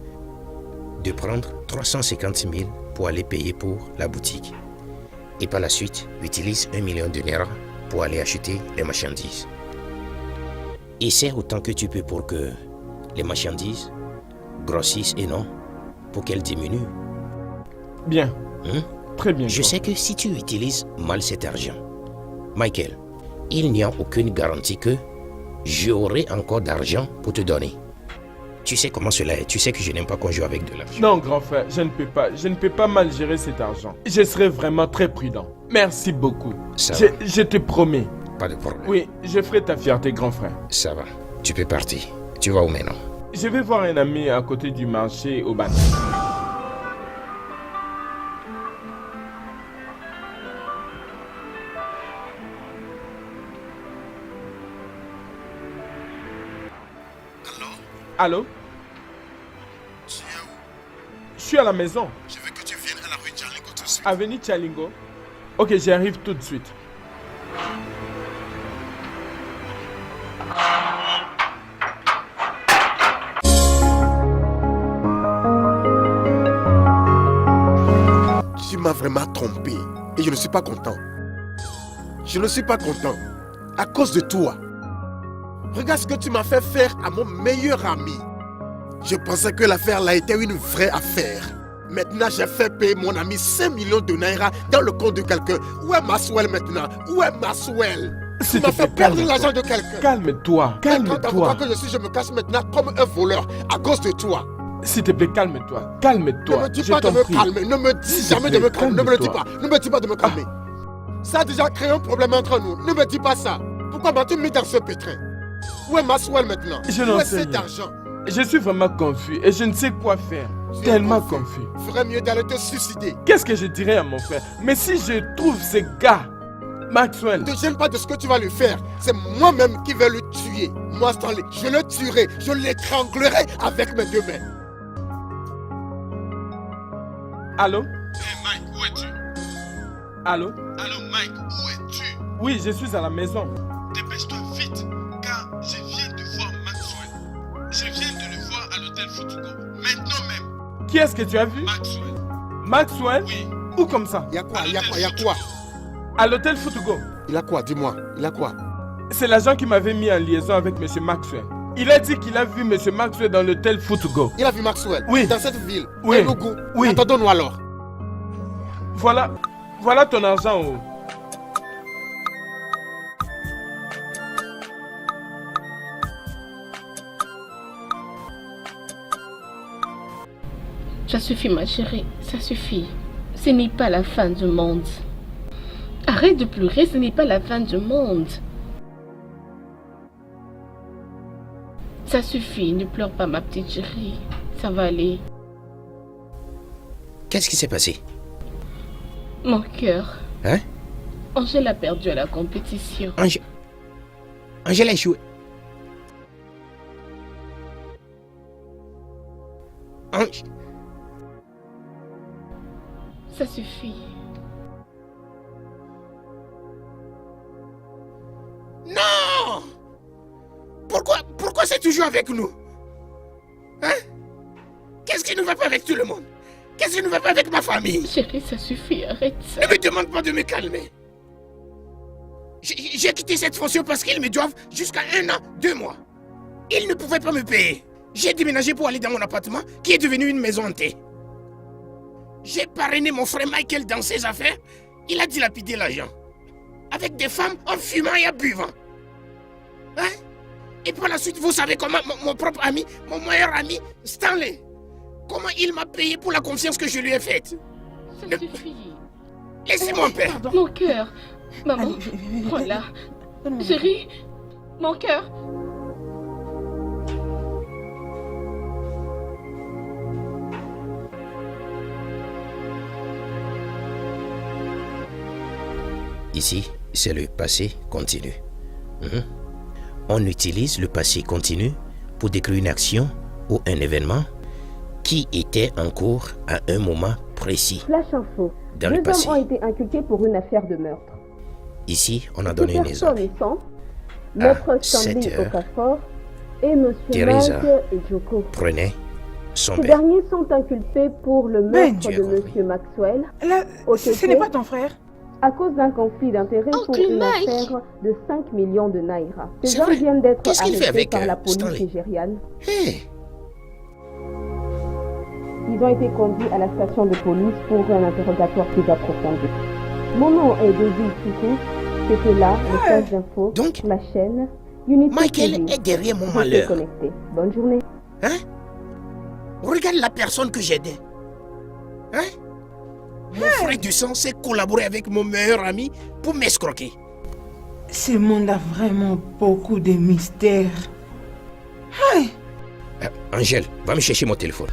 S2: de prendre 350 000 pour aller payer pour la boutique. Et par la suite, utilise 1 million de naira pour aller acheter les marchandises. Essaie autant que tu peux pour que les marchandises grossissent et non pour qu'elles diminuent.
S10: Bien. Très bien.
S2: Je sais que si tu utilises mal cet argent, Michael, il n'y a aucune garantie que j'aurai encore d'argent pour te donner. Tu sais comment cela est. Tu sais que je n'aime pas qu'on joue avec de l'argent.
S10: Non, grand frère, je ne peux pas. Je ne peux pas mal gérer cet argent. Je serai vraiment très prudent. Merci beaucoup. Je te promets.
S2: Pas de problème.
S10: Oui, je ferai ta fierté, grand frère.
S2: Ça va. Tu peux partir. Tu vas où maintenant?
S10: Je vais voir un ami à côté du marché au Ban. Allô?
S5: Tu es où?
S10: Je suis à la maison.
S5: Je veux que tu viennes à la rue Tchalingo tout de suite.
S10: Avenue Tchalingo? Ok, j'arrive tout de suite.
S5: m'as vraiment trompé. Et je ne suis pas content. Je ne suis pas content. À cause de toi. Regarde ce que tu m'as fait faire à mon meilleur ami. Je pensais que l'affaire là était une vraie affaire. Maintenant, j'ai fait payer mon ami 5 millions de naira dans le compte de quelqu'un. Où est Maxwell maintenant? Où est Maxwell? Tu m'as fait perdre l'argent de quelqu'un.
S10: Calme-toi, calme-toi.
S5: Quand t'as que je suis, je me cache maintenant comme un voleur à cause de toi.
S10: S'il te plaît, calme-toi, calme-toi.
S5: Ne me dis pas de me calmer, ne me dis jamais de me calmer, ne me le dis pas, ne me dis pas de me calmer. Ça a déjà créé un problème entre nous, ne me dis pas ça. Pourquoi m'as-tu mis dans ce pétrin? Où est Maxwell maintenant?
S10: Je n'en
S5: sais
S10: sais
S5: cet
S10: rien.
S5: argent?
S10: Je suis vraiment confus et je ne sais quoi faire. Tellement confus.
S5: Ferais mieux d'aller te suicider.
S10: Qu'est-ce que je dirais à mon frère? Mais si je trouve ce gars, Maxwell...
S5: Ne te gêne pas de ce que tu vas lui faire. C'est moi-même qui vais le tuer. Moi, Stanley, je le tuerai. Je l'étranglerai avec mes 2 mains.
S10: Allô?
S8: Hey Mike, où es-tu?
S10: Allô?
S8: Allô Mike, où es-tu?
S10: Oui, je suis à la maison.
S8: Dépêche-toi vite, car je viens de voir Maxwell. Je viens de le voir à l'hôtel Futugo, maintenant même.
S10: Qui est-ce que tu as vu?
S8: Maxwell.
S10: Maxwell?
S8: Oui.
S10: Où comme ça?
S5: Il y a quoi?
S10: À l'hôtel Futugo.
S5: Il a quoi? Dis-moi, il a quoi?
S10: C'est l'agent qui m'avait mis en liaison avec M. Maxwell. Il a dit qu'il a vu M. Maxwell dans l'hôtel Futugo.
S5: Il a vu Maxwell?
S10: Oui.
S5: Dans cette ville?
S10: Oui.
S5: Oui. Attendons-nous alors.
S10: Voilà ton argent. Oh.
S3: Ça suffit ma chérie, ça suffit. Ce n'est pas la fin du monde. Arrête de pleurer, ce n'est pas la fin du monde. Ça suffit, ne pleure pas ma petite chérie. Ça va aller.
S2: Qu'est-ce qui s'est passé?
S3: Mon cœur.
S2: Hein?
S3: Angèle a perdu à la compétition.
S2: Angèle a échoué.
S3: Ça suffit.
S2: Non! Pourquoi c'est toujours avec nous? Hein? Qu'est-ce qui ne va pas avec tout le monde? Qu'est-ce qui ne va pas avec ma famille?
S3: Chérie, ça suffit, arrête ça.
S2: Ne me demande pas de me calmer. J'ai quitté cette fonction parce qu'ils me doivent jusqu'à 1 an, 2 mois. Ils ne pouvaient pas me payer. J'ai déménagé pour aller dans mon appartement qui est devenu une maison hantée. J'ai parrainé mon frère Michael dans ses affaires. Il a dilapidé l'argent. Avec des femmes en fumant et en buvant. Hein? Et par la suite, vous savez comment mon propre ami, mon meilleur ami, Stanley, comment il m'a payé pour la confiance que je lui ai faite.
S3: Ça suffit.
S2: Laissez-moi en paix.
S3: Mon cœur. Maman, voilà. Chérie, mon cœur.
S2: Ici, c'est le passé continu. On utilise le passé continu pour décrire une action ou un événement qui était en cours à un moment précis.
S11: Flash info.
S2: Dans le
S11: 2
S2: passé.
S11: hommes ont été inculpés pour une affaire de meurtre.
S2: Ici, on a donné un exemple.
S11: Sont Maître Stanley
S2: 7 heures,
S11: Okafor et M.
S2: Teresa
S11: Mike Ejoko.
S2: prenait son
S11: Ces
S2: bain.
S11: derniers sont inculpés pour le meurtre
S2: tu as
S11: de
S2: compris.
S11: M. Maxwell.
S7: Là, ce n'est pas ton frère.
S11: À cause d'un conflit d'intérêts pour
S1: Oncle
S11: une
S1: Mike.
S11: affaire de 5 millions de naira. Ces
S2: C'est
S11: hommes
S2: vrai.
S11: viennent d'être
S2: Qu'est-ce qu'il fait
S11: arrêtés
S2: avec,
S11: par la police
S2: Stanley?
S11: nigériane.
S2: Hey,
S11: Ils ont été conduits à la station de police pour un interrogatoire plus approfondi. Mon nom est David Soukou. C'était là, le flash d'info,
S2: Donc,
S11: la chaîne Unity
S2: Michael
S11: TV.
S2: est derrière mon
S11: Restez
S2: malheur.
S11: connectés. Bonne journée.
S2: Hein? Regarde la personne que j'aidais. Hein? Mon frère du sang s'est collaboré avec mon meilleur ami pour m'escroquer.
S7: Ce monde a vraiment beaucoup de mystères.
S2: Angèle, va me chercher mon téléphone.